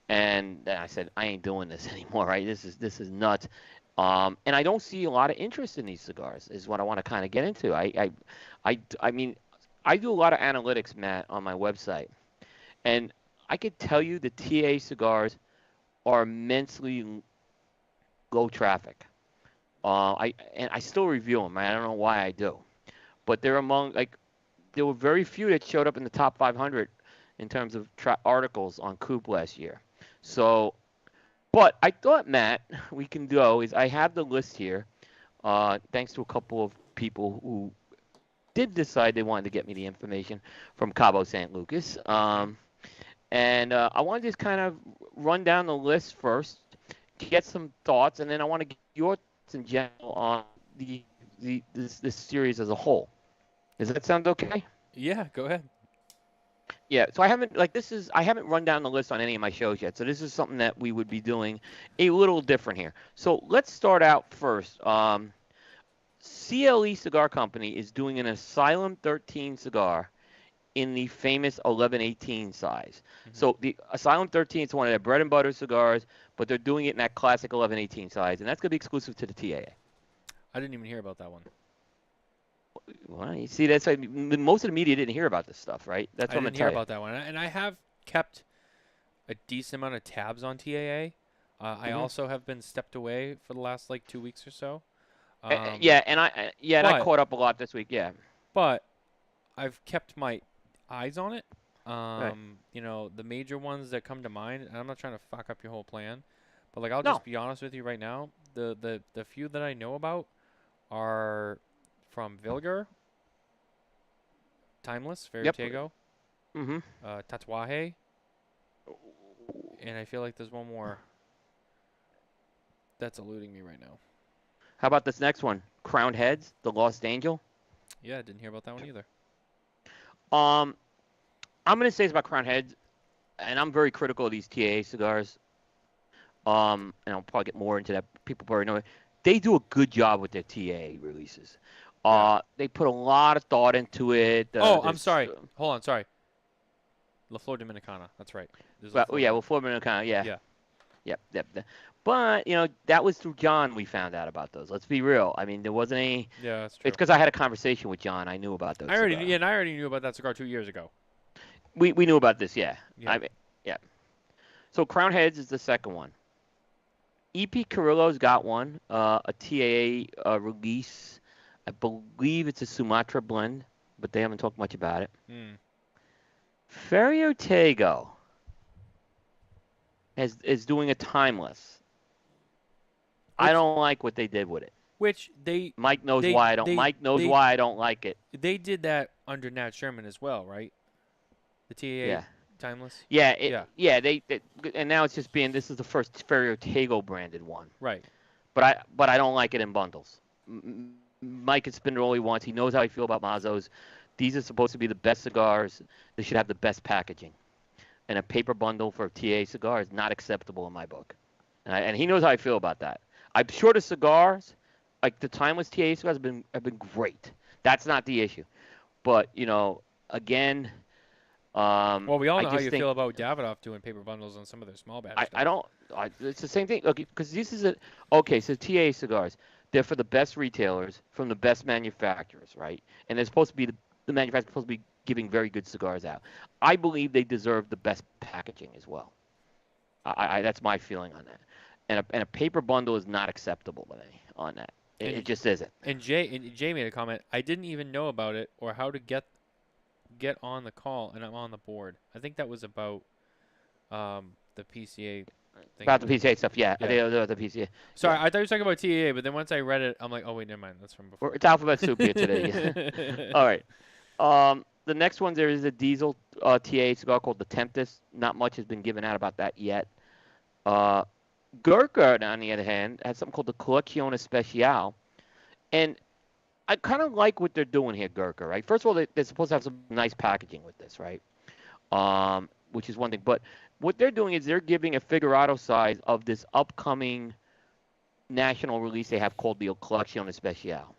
And then I said, I ain't doing this anymore, right? This is nuts. And I don't see a lot of interest in these cigars. Is what I want to kind of get into. I mean, I do a lot of analytics, Matt, on my website, and I could tell you the TA cigars are immensely low traffic. I still review them. I don't know why I do, but they're among like there were very few that showed up in the top 500 in terms of articles on Coop last year. So, but I thought, Matt, we can go is I have the list here, thanks to a couple of people who did decide they wanted to get me the information from Cabo San Lucas. Mm-hmm. And I want to just kind of run down the list first, get some thoughts, and then I want to get your thoughts in general on this series as a whole. Does that sound okay? Yeah, go ahead. Yeah, so I haven't run down the list on any of my shows yet. So this is something that we would be doing a little different here. So let's start out first. CLE Cigar Company is doing an Asylum 13 cigar in the famous 1118 size. Mm-hmm. So the Asylum 13 is one of their bread and butter cigars, but they're doing it in that classic 1118 size, and that's going to be exclusive to the TAA. I didn't even hear about that one. Well, you see, that's like most of the media didn't hear about this stuff, right? That's I what I'm didn't gonna hear tell you. about that one, and I have kept a decent amount of tabs on TAA. I Hmm. also have been stepped away for the last like 2 weeks or so. Yeah, and I But caught up a lot this week. Yeah, but I've kept my eyes on it. right. The major ones that come to mind, and I'm not trying to fuck up your whole plan, but like I'll No. just be honest with you right now. The few that I know about are from Vilgar, Timeless, Yep. Veritago, Hmm. Tatuaje, and I feel like there's one more that's eluding me right now. How about this next one? Crowned Heads, the Lost Angel. Yeah, I didn't hear about that one either. Um, I'm gonna say it's about Crowned Heads, and I'm very critical of these TAA cigars. And I'll probably get more into that. People probably know it. They do a good job with their TA releases. Yeah. They put a lot of thought into it. Oh, I'm sorry. Hold on, sorry. La Flor Dominicana. That's right. There's La Well, Flor yeah, Dominicana. well, Florida kind of, yeah, Yeah. yep. But that was through John we found out about those. Let's be real. I mean, there wasn't any. Yeah, that's It's true. because I had a conversation with John. I knew about those cigars. And I already knew about that cigar 2 years ago. We knew about this, yeah. Yeah. Yeah. So Crown Heads is the second one. EP Carrillo's got one, a TAA release. I believe it's a Sumatra blend, but they haven't talked much about it. Hmm. Ferio Tego is doing a timeless. I Which don't like what they did with it. which they Mike knows they why I don't. they Mike knows they why I don't like it. they did that under Nat Sherman as well, right? The TAA Yeah, Timeless. yeah, Yeah. and now it's just being. This is the first Ferio Tego branded one, Right. but I don't like it in bundles. Mike can spin it all he wants. He knows how I feel about Mazos. These are supposed to be the best cigars. They should have the best packaging. And a paper bundle for a TA cigar is not acceptable in my book. And he knows how I feel about that. I'm sure the cigars, like the timeless TA cigars, have been great. That's not the issue. But again, Well, we all I know how just you think feel about Davidoff doing paper bundles on some of their small batch I stuff. don't. It's the same thing. Okay, because this is a okay. So TA cigars, they're for the best retailers from the best manufacturers, right? And they're supposed to be the manufacturer's supposed to be giving very good cigars out. I believe they deserve the best packaging as well. That's my feeling on that. And a paper bundle is not acceptable to me on that. It And just isn't. Jay made a comment. I didn't even know about it or how to get on the call, and I'm on the board. I think that was about the PCA thing. About the PCA stuff, yeah. Yeah. They're the PCA. Sorry, Yeah. I thought you were talking about TAA, but then once I read it, I'm like, oh wait, never mind. That's from before. It's alphabet soup here today. All right. The next one there is a diesel TA cigar called the Tempest. Not much has been given out about that yet. Gurkha, on the other hand, has something called the Collection Especial. And I kind of like what they're doing here, Gurkha, right? First of all, they're supposed to have some nice packaging with this, right? Which is one thing. But what they're doing is they're giving a figurado size of this upcoming national release they have called the Collection Especial.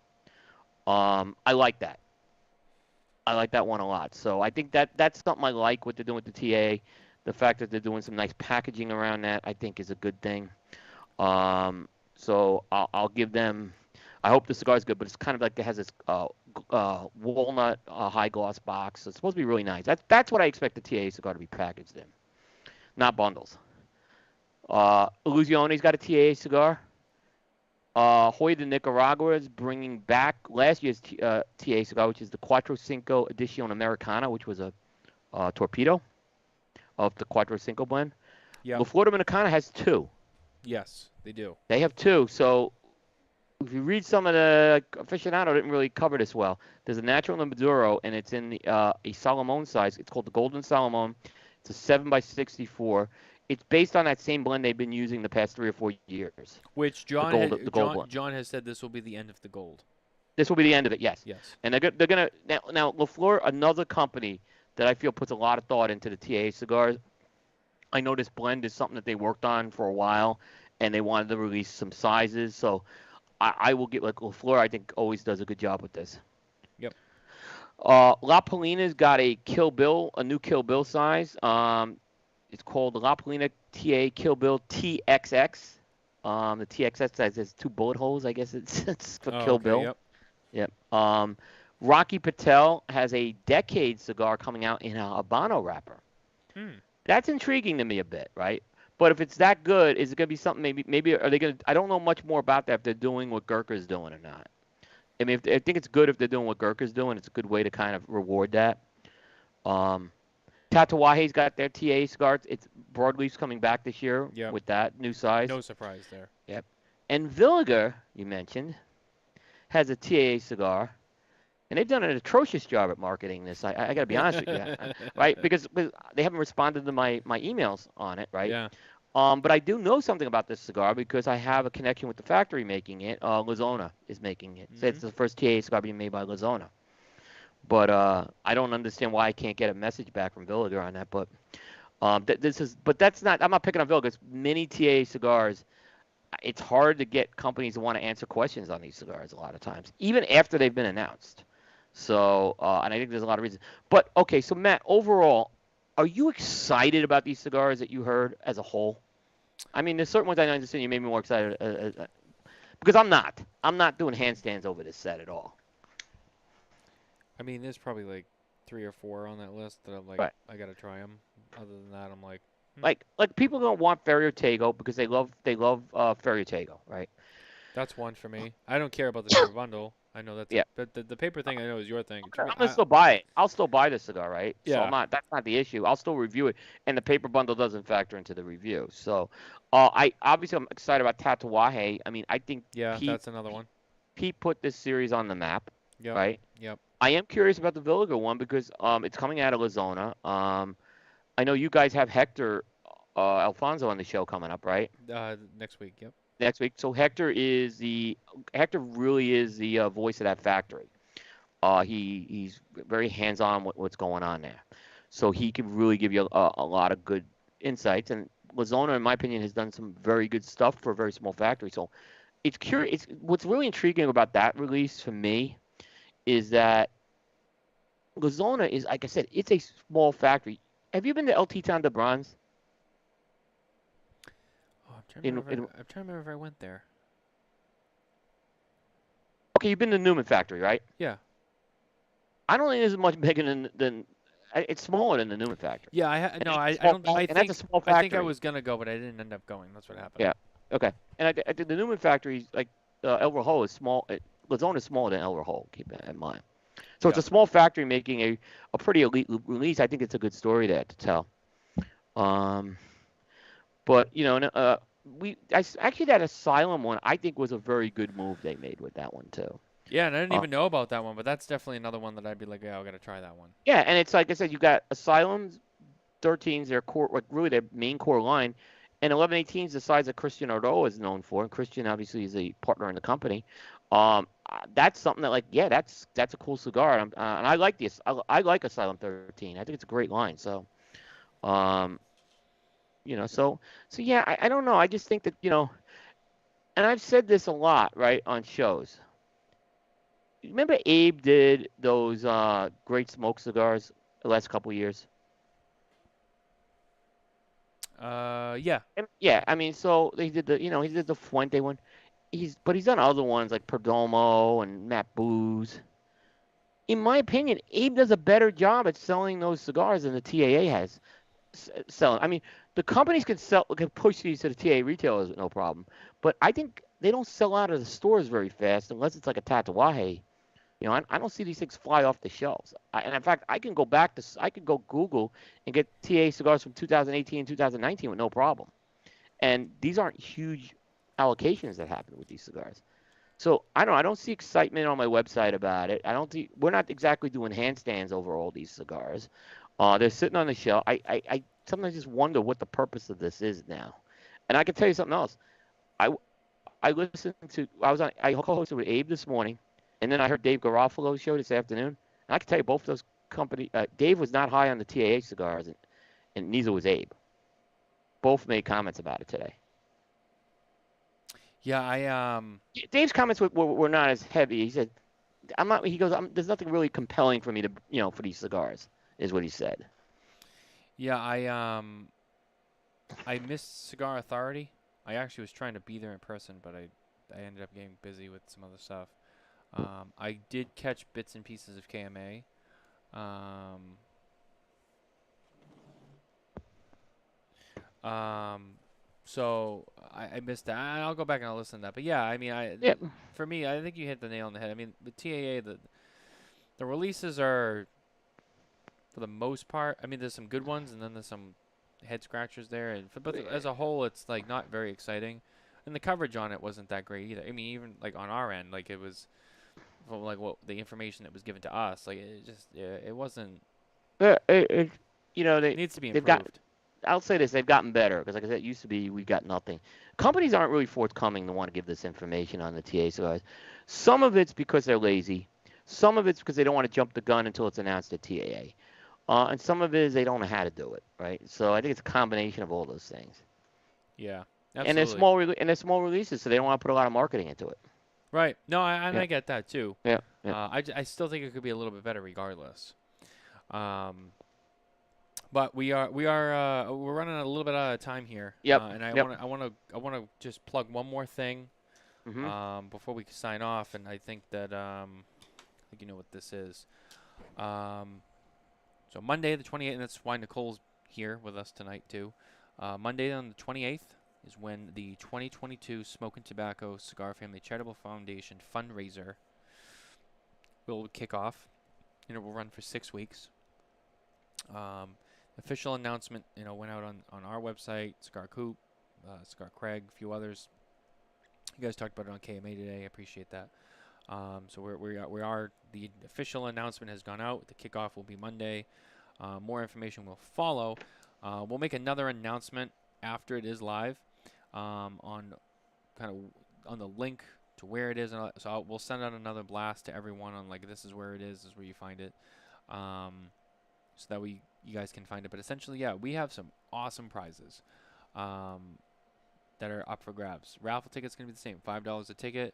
I like that. I like that one a lot. So I think that's something I like what they're doing with the TA. The fact that they're doing some nice packaging around that, I think, is a good thing. So I'll give them. I hope the cigar is good, but it's kind of like it has this walnut high gloss box. So it's supposed to be really nice. That's what I expect the TA cigar to be packaged in. not bundles. Illusione's got a TAA cigar. Hoy de Nicaragua is bringing back last year's TA cigar, which is the Cuatro Cinco Edición Americana, which was a torpedo of the Cuatro Cinco blend. Yep. La Flor Dominicana has two. Yes, they do. They have two. So if you read some of the aficionado, didn't really cover this well. There's a natural in Maduro, and it's in a Salomon size. It's called the Golden Salomon. It's a 7x64. It's based on that same blend they've been using the past 3 or 4 years. Which The gold blend. John has said this will be the end of the gold. This will be the end of it, yes. Yes. And they're gonna now La Flor, another company that I feel puts a lot of thought into the TA cigars. I know this blend is something that they worked on for a while, and they wanted to release some sizes. So I will get like La Flor. I think always does a good job with this. Yep. La Polina's got a new Kill Bill size. It's called the La Polina TA Kill Bill TXX. The TXX size has 2 bullet holes. I guess it's for Kill Bill. Yep. Yep. Rocky Patel has a Decade cigar coming out in a Habano wrapper. That's intriguing to me a bit, right? But if it's that good, is it going to be something maybe are they going to – I don't know much more about that if they're doing what Gurkha's doing or not. I mean, I think it's good if they're doing what Gurkha's doing. It's a good way to kind of reward that. Tatuaje's got their TA cigars. It's Broadleaf's coming back this year with that new size. No surprise there. Yep. And Villiger, you mentioned, has a TA cigar. And they've done an atrocious job at marketing this. I got to be honest with you, right? Because they haven't responded to my emails on it, right? Yeah. But I do know something about this cigar because I have a connection with the factory making it. Lazona is making it. So it's the first TA cigar being made by Lazona. But I don't understand why I can't get a message back from Villiger on that. But that's not. I'm not picking on Villiger. It's many TA cigars. It's hard to get companies to want to answer questions on these cigars a lot of times, even after they've been announced. So, and I think there's a lot of reasons. But, okay, so, Matt, overall, are you excited about these cigars that you heard as a whole? I mean, there's certain ones I understand you made me more excited because I'm not. I'm not doing handstands over this set at all. I mean, there's probably like 3 or 4 on that list that I'm like, I got to try them. Other than that, I'm like. Like people don't want Ferio Tego because they love Ferio Tego, right? That's one for me. I don't care about the paper bundle. I know that's but the paper thing I know is your thing. I'm gonna still buy it. I'll still buy the cigar, right? Yeah. So that's not the issue. I'll still review it, and the paper bundle doesn't factor into the review. So, I'm excited about Tatuaje. I mean, I think that's another one. Pete put this series on the map, right? Yep. I am curious about the Villiger one because it's coming out of Lazona. I know you guys have Hector Alfonso on the show coming up, right? Next week. Yep. Next week. So Hector really is the voice of that factory. He's very hands-on with what's going on there. So he can really give you a lot of good insights. And Lazona, in my opinion, has done some very good stuff for a very small factory. So it's curious. What's really intriguing about that release for me is that Lazona is, like I said, it's a small factory. Have you been to El Titan de Bronze? I'm trying to remember if I went there. Okay, you've been to Newman Factory, right? Yeah. I don't think it's much bigger than it's smaller than the Newman Factory. Yeah, I don't. I think that's a small factory. I think I was gonna go, but I didn't end up going. That's what happened. Yeah. Okay. And I did the Newman Factory, like El Rojo is small. Lazona is smaller than El Rojo. Keep that in mind. So it's a small factory making a pretty elite release. I think it's a good story there to tell. But actually that Asylum one I think was a very good move they made with that one too. Yeah, and I didn't even know about that one, but that's definitely another one that I'd be like, yeah, I got to try that one. Yeah, and it's like I said, you got Asylums, 13s, their core, like really their main core line, and 1118s the size that Christian Oro is known for. And Christian obviously is a partner in the company. That's something that that's a cool cigar, and I like this. I like Asylum 13. I think it's a great line. So, so yeah, I don't know. I just think that and I've said this a lot, right, on shows. Remember Abe did those Great Smoke cigars the last couple of years? Yeah. Yeah, I mean, so they did he did the Fuente one. He's done other ones like Perdomo and Matt Booz. In my opinion, Abe does a better job at selling those cigars than the TAA has selling. I mean, the companies can push these to the TA retailers with no problem, but I think they don't sell out of the stores very fast unless it's like a Tatuaje. I don't see these things fly off the shelves. And in fact, I could go Google and get TA cigars from 2018 and 2019 with no problem. And these aren't huge allocations that happen with these cigars. So I don't see excitement on my website about it. I don't think we're not exactly doing handstands over all these cigars. They're sitting on the shelf. I sometimes just wonder what the purpose of this is now. And I can tell you something else. I I co-hosted with Abe this morning, and then I heard Dave Garofalo's show this afternoon. And I can tell you both of those company. Dave was not high on the TAA cigars, and neither was Abe. Both made comments about it today. Yeah, I Dave's comments were not as heavy. He said, "I'm not." He goes, "There's nothing really compelling for me to, for these cigars," is what he said. yeah, I missed Cigar Authority. I actually was trying to be there in person, but I ended up getting busy with some other stuff. I did catch bits and pieces of KMA. Um, so I missed that. I'll go back and I'll listen to that. But yeah, I mean, Yeah, for me, I think you hit the nail on the head. I mean, the TAA, the releases are, for the most part, I mean, there's some good ones, and then there's some head scratchers there. But as a whole, it's like not very exciting, and the coverage on it wasn't that great either. I mean, even like on our end, like it was, from like what the information that was given to us, like it just, yeah, it wasn't. it, it, It needs to be they've got. improved. I'll say this: they've gotten better because, like I said, it used to be we got nothing. Companies aren't really forthcoming to want to give this information on the TA cigars. Some of it's because they're lazy. Some of it's because they don't want to jump the gun until it's announced at TAA. And some of it is they don't know how to do it, right? So I think it's a combination of all those things. Yeah, And they're absolutely. small releases, so they don't want to put a lot of marketing into it. Right. No, and Yeah, I get that too. yeah, yeah. I still think it could be a little bit better regardless. Um, but we're running a little bit out of time here, Yep, and yep. I wanna just plug one more thing Mhm. before we sign off, and I think that I think you know what this is. Um, so Monday the 28th, and that's why Nicole's here with us tonight too. Monday on the 28th is when the 2022 Smoke and Tobacco Cigar Family Charitable Foundation fundraiser will kick off, and it will run for 6 weeks. Um, Official announcement, went out on our website, Cigar Coop, Cigar Craig, a few others. You guys talked about it on KMA today. I appreciate that. So the official announcement has gone out. The kickoff will be Monday. More information will follow. We'll make another announcement after it is live on kind of on the link to where it is. And so we'll send out another blast to everyone on like this is where it is, this is where you find it, so that you guys can find it. But essentially, yeah, we have some awesome prizes that are up for grabs. Raffle tickets going to be the same, $5 a ticket.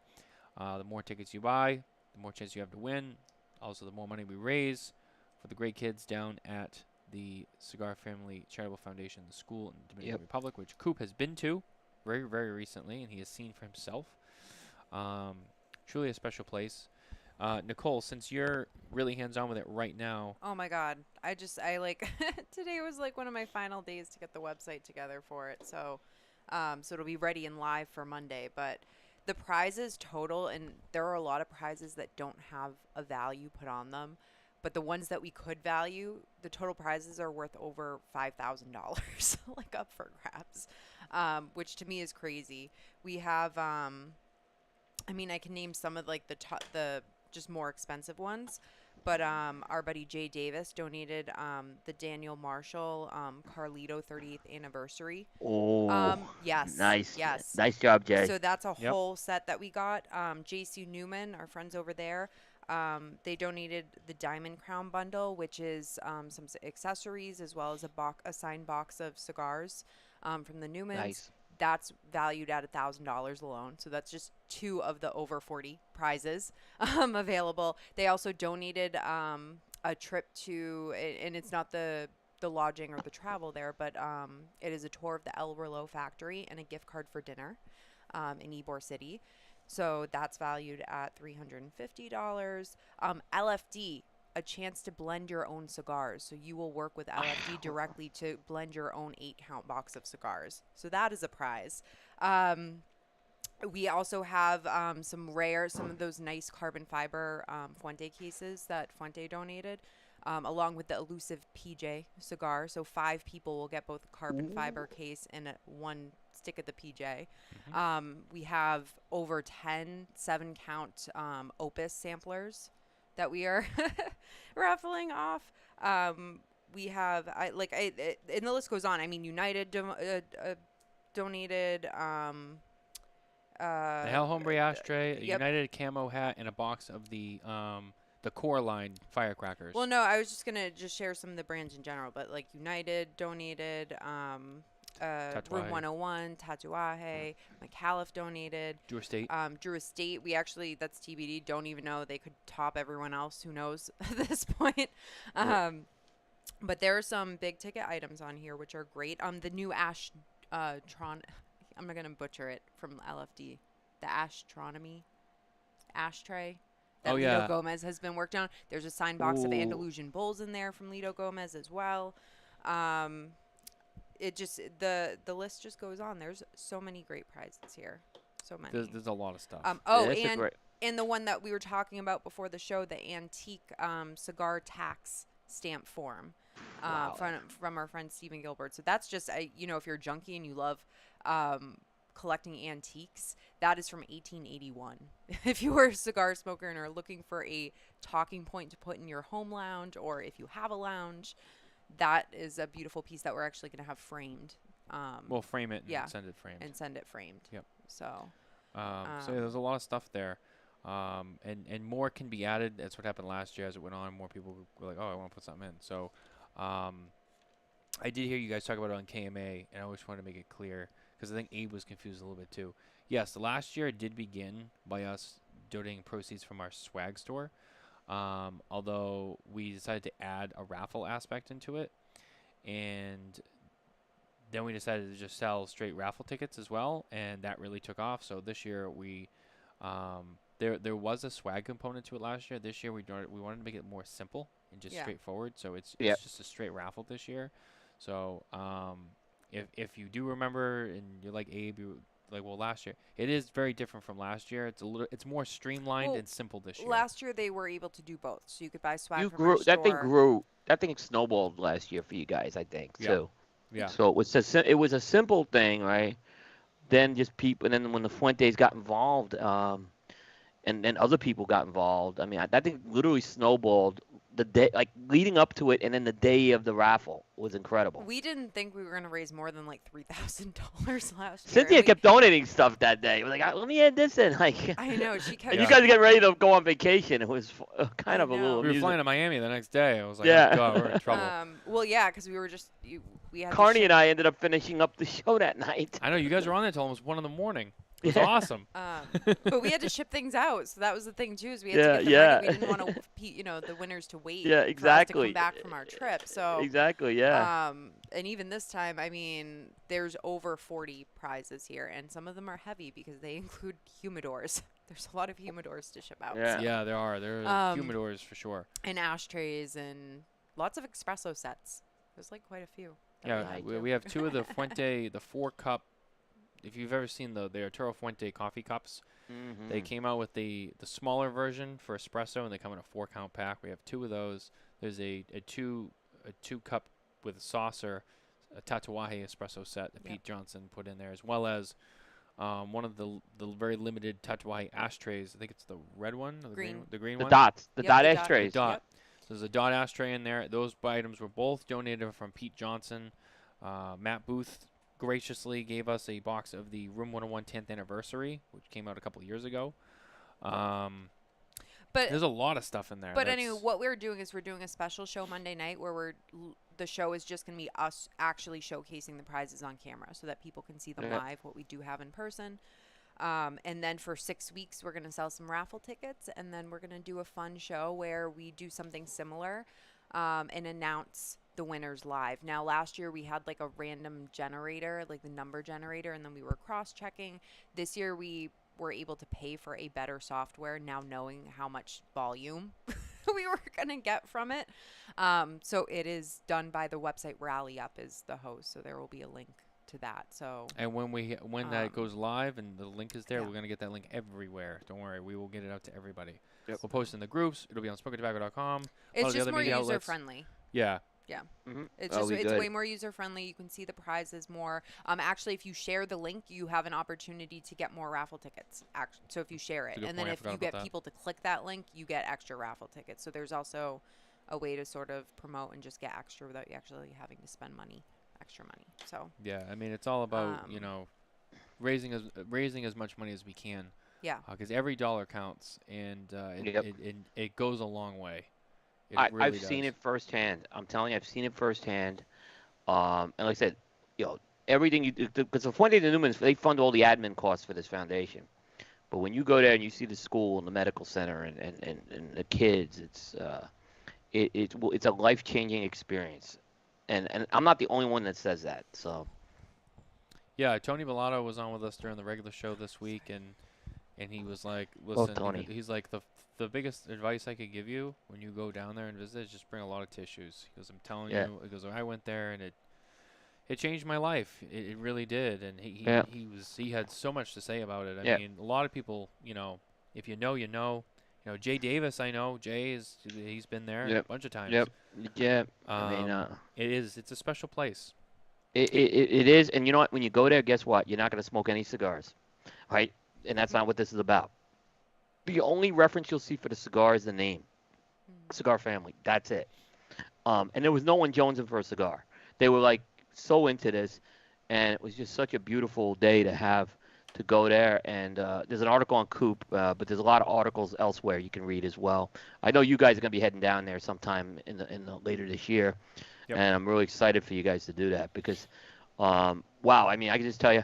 The more tickets you buy, the more chance you have to win. Also, the more money we raise for the great kids down at the Cigar Family Charitable Foundation, the school in the Dominican Yep. Republic, which Coop has been to very, very recently, and he has seen for himself. Truly a special place. Nicole, since you're really hands-on with it right now, Oh my God. I like today was like one of my final days to get the website together for it. So it'll be ready and live for Monday, but the prizes total, and there are a lot of prizes that don't have a value put on them, but the ones that we could value, the total prizes are worth over $5,000, like up for grabs, which to me is crazy. We have, I mean, I can name some of like the just more expensive ones, but our buddy Jay Davis donated the Daniel Marshall Carlito 30th anniversary. Oh, Yes, nice, yes. nice job, Jay. So that's a yep, whole set that we got. JC Newman, our friends over there, they donated the Diamond Crown bundle, which is some accessories as well as a signed box of cigars from the Newmans. Nice. That's valued at $1,000 alone. So that's just two of the over 40 prizes available. They also donated a trip to, and it's not the lodging or the travel there, but it is a tour of the El Relo factory and a gift card for dinner in Ybor City. So that's valued at $350. LFD a chance to blend your own cigars. So you will work with LFD directly to blend your own 8-count box of cigars. So that is a prize. We also have some of those nice carbon fiber Fuente cases that Fuente donated, along with the elusive PJ cigar. So 5 people will get both a carbon fiber case and one stick of the PJ. We have over 10 7-count Opus samplers that we are raffling off. We have, and the list goes on. I mean, United donated. The Hell Hombre ashtray, a Yep. United camo hat, and a box of the core line firecrackers. Well, no, I was just gonna share some of the brands in general, but like United donated, Room 101, Tatuaje, McAuliffe donated, Drew Estate. Drew Estate. We actually, that's TBD. Don't even know, they could top everyone else. Who knows at this point? But there are some big ticket items on here which are great. The new Tron. I'm not gonna butcher it, from LFD. The Astronomy ashtray that Lido Gomez has been worked on. There's a signed box of Andalusian Bulls in there from Lido Gomez as well. It just the list just goes on. There's so many great prizes here. So many. There's a lot of stuff. And the one that we were talking about before the show, the antique cigar tax stamp form. From our friend Stephen Gilbert. So that's just, if you're a junkie and you love collecting antiques, that is from 1881. If you are a cigar smoker and are looking for a talking point to put in your home lounge, or if you have a lounge, that is a beautiful piece that we're actually going to have framed. We'll frame it and send it framed. And send it framed. Yep. So there's a lot of stuff there. And more can be added. That's what happened last year as it went on. More people were like, oh, I want to put something in. So I did hear you guys talk about it on KMA, and I always wanted to make it clear, because I think Abe was confused a little bit too. Yes, the last year did begin by us donating proceeds from our swag store, although we decided to add a raffle aspect into it, and then we decided to just sell straight raffle tickets as well, and that really took off. So this year we there was a swag component to it last year. This year we wanted to make it more simple and just straightforward. So it's just a straight raffle this year. So if you do remember and you're like Abe, last year it is very different from last year. It's more streamlined and simple this year. Last year they were able to do both, so you could buy swag from our store. That thing snowballed last year for you guys, I think, too. Yeah. So it was a simple thing, right? Then just people, and then when the Fuentes got involved, and then other people got involved. I mean, that thing literally snowballed the day, like leading up to it, and then the day of the raffle was incredible. We didn't think we were going to raise more than like $3,000 last year. Cynthia kept donating stuff that day. It was like, let me add this in. Like, I know, she kept. And you guys get ready to go on vacation. It was kind of a little. We were flying to Miami the next day. I was like, yeah. Oh God, we're in trouble. Well, yeah, because we were just we had. Carney and I ended up finishing up the show that night. I know you guys were on there till almost 1 a.m. It was awesome. But we had to ship things out, so that was the thing too. Is we had to get them ready. We didn't want to, the winners to wait. Yeah, exactly. For us to come back from our trip. So exactly, yeah. And even this time, I mean, there's over 40 prizes here, and some of them are heavy because they include humidors. There's a lot of humidors to ship out. Yeah, so. Yeah, there are. There are humidors for sure. And ashtrays and lots of espresso sets. There's like quite a few. Yeah, we have 2 of the Fuente, the 4-cup. If you've ever seen the Arturo Fuente coffee cups, they came out with the smaller version for espresso, and they come in a 4-count pack. We have 2 of those. There's a 2-cup with a saucer, a Tatuaje espresso set that Pete Johnson put in there, as well as one of the very limited Tatuaje ashtrays. I think it's the red one, or the green one. Dots, the dot ashtrays. The dot. Yep. So there's a dot ashtray in there. Those items were both donated from Pete Johnson. Matt Booth graciously gave us a box of the Room 101 10th anniversary, which came out a couple of years ago. But there's a lot of stuff in there. But anyway, what we're doing is we're doing a special show Monday night where the show is just going to be us actually showcasing the prizes on camera so that people can see them live, what we do have in person. And then for 6 weeks, we're going to sell some raffle tickets, and then we're going to do a fun show where we do something similar and announce the winners live. Now, last year we had like a random generator, like the number generator, and then we were cross-checking. This year we were able to pay for a better software, now knowing how much volume we were gonna get from it. So it is done by the website. Rally Up is the host, so there will be a link to that. So And when that goes live and the link is there, yeah. we're gonna get that link everywhere. Don't worry, we will get it out to everybody. Yep. We'll post it in the groups. It'll be on SmokeandTobacco.com. It's All the just other more media user outlets. friendly. Yeah. Mm-hmm. It's That'll just be it's good. way more user friendly. You can see the prizes more. Actually, if you share the link, you have an opportunity to get more raffle tickets. So if you share it, That's a good and then point. I if forgot you about get that. people to click that link, you get extra raffle tickets. So there's also a way to sort of promote and just get extra without you actually having to spend extra money. So Yeah, I mean, it's all about Um, raising as much money as we can, yeah, because every dollar counts, and Yep. it goes a long way. It I've really seen does. it firsthand. I'm telling you, I've seen it firsthand. And like I said, you know, everything you because the funny thing to Newman is they fund all the admin costs for this foundation. But when you go there and you see the school and the medical center and the kids, it's a life changing experience. And I'm not the only one that says that. So Yeah, Tony Bellotto was on with us during the regular show this week, and he was like, oh "Listen," Tony, he's like, the biggest advice I could give you when you go down there and visit is just bring a lot of tissues." He goes, "I'm telling yeah, you," he goes, "I went there and it changed my life. It really did." And yeah, he had so much to say about it. I yeah, mean, a lot of people, if you know, you know. Jay Davis, I know. He's been there a yep, bunch of times. yep, yeah. I mean, Um, it's a special place. it is. And you know what? When you go there, guess what? You're not going to smoke any cigars, right? And that's not what this is about. The only reference you'll see for the cigar is the name, Cigar Family. That's it. And there was no one jonesing for a cigar. They were like so into this, and it was just such a beautiful day to have to go there. And there's an article on Coop, but there's a lot of articles elsewhere you can read as well. I know you guys are gonna be heading down there sometime in the later this year, Yep. and I'm really excited for you guys to do that because, wow, I mean, I can just tell you.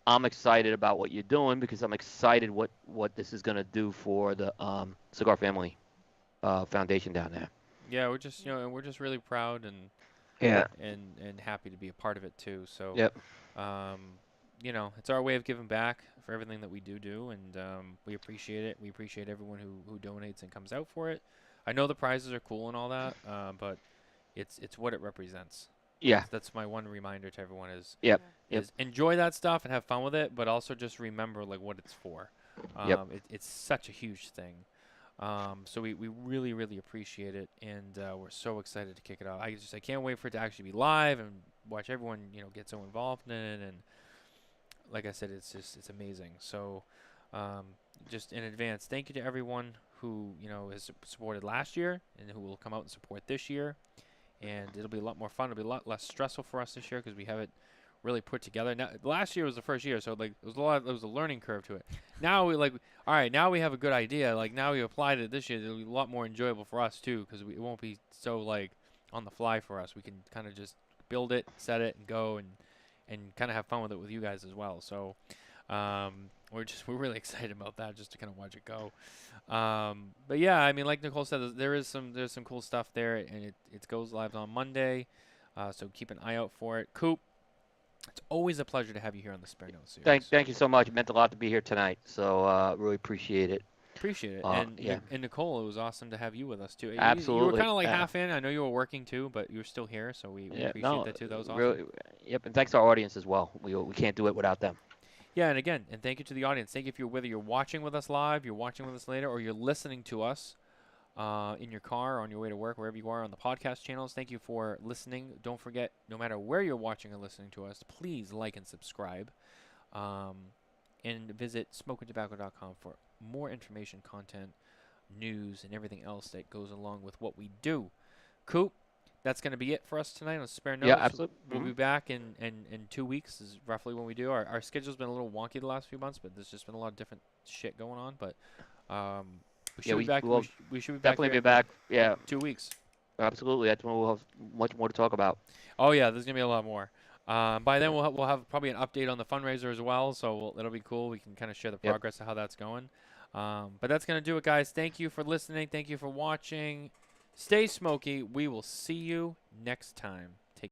I'm excited about what you're doing because I'm excited what this is going to do for the Cigar Family Foundation down there. Yeah, we're just really proud Yeah. and happy to be a part of it too. So, Yep. um, it's our way of giving back for everything that we do, and we appreciate it. We appreciate everyone who donates and comes out for it. I know the prizes are cool and all that, but it's what it represents. Yeah. That's my one reminder to everyone Yep. yeah. Yep. is enjoy that stuff and have fun with it, but also just remember like what it's for. Yep. It's such a huge thing. So we really, really appreciate it, and we're so excited to kick it off. I can't wait for it to actually be live and watch everyone get so involved in it, and like I said, it's amazing. So just in advance, thank you to everyone who has supported last year and who will come out and support this year, and it'll be a lot more fun. It'll be a lot less stressful for us this year because we have it really put together. Now, last year was the first year, so like there was a learning curve to it. Now all right, now we have a good idea. Like now we applied it this year, it'll be a lot more enjoyable for us too, because it won't be so like on the fly for us. We can kind of just build it, set it, and go and kind of have fun with it with you guys as well. So we're really excited about that, just to kind of watch it go. But yeah, I mean, like Nicole said, there's some cool stuff there, and it goes live on Monday. So keep an eye out for it. Coop, it's always a pleasure to have you here on the Spare Notes series. Thank you so much. It meant a lot to be here tonight. So really appreciate it. Appreciate it. Yeah. And Nicole, it was awesome to have you with us too. You were Absolutely. kind of like half in. I know you were working too, but you were still here, so we Yeah. appreciate No. that too. That was awesome. Really. Yep. And thanks to our audience as well. We can't do it without them. Yeah, and again, and thank you to the audience. Thank you whether you're watching with us live, you're watching with us later, or you're listening to us in your car, or on your way to work, wherever you are on the podcast channels. Thank you for listening. Don't forget, no matter where you're watching or listening to us, please like and subscribe. And visit smokeandtobacco.com for more information, content, news, and everything else that goes along with what we do. Coop, that's going to be it for us tonight on Spare Notes. Yeah. Absolutely. We'll be back in 2 weeks is roughly when we do. Our schedule's been a little wonky the last few months, but there's just been a lot of different shit going on. But we should be back. We should be back Definitely here be back. Yeah. 2 weeks. Absolutely. That's when we'll have much more to talk about. Oh yeah, there's gonna be a lot more. By then we'll have probably an update on the fundraiser as well, so it'll be cool. We can kind of share the Yep. progress of how that's going. But that's gonna do it, guys. Thank you for listening. Thank you for watching. Stay smoky. We will see you next time.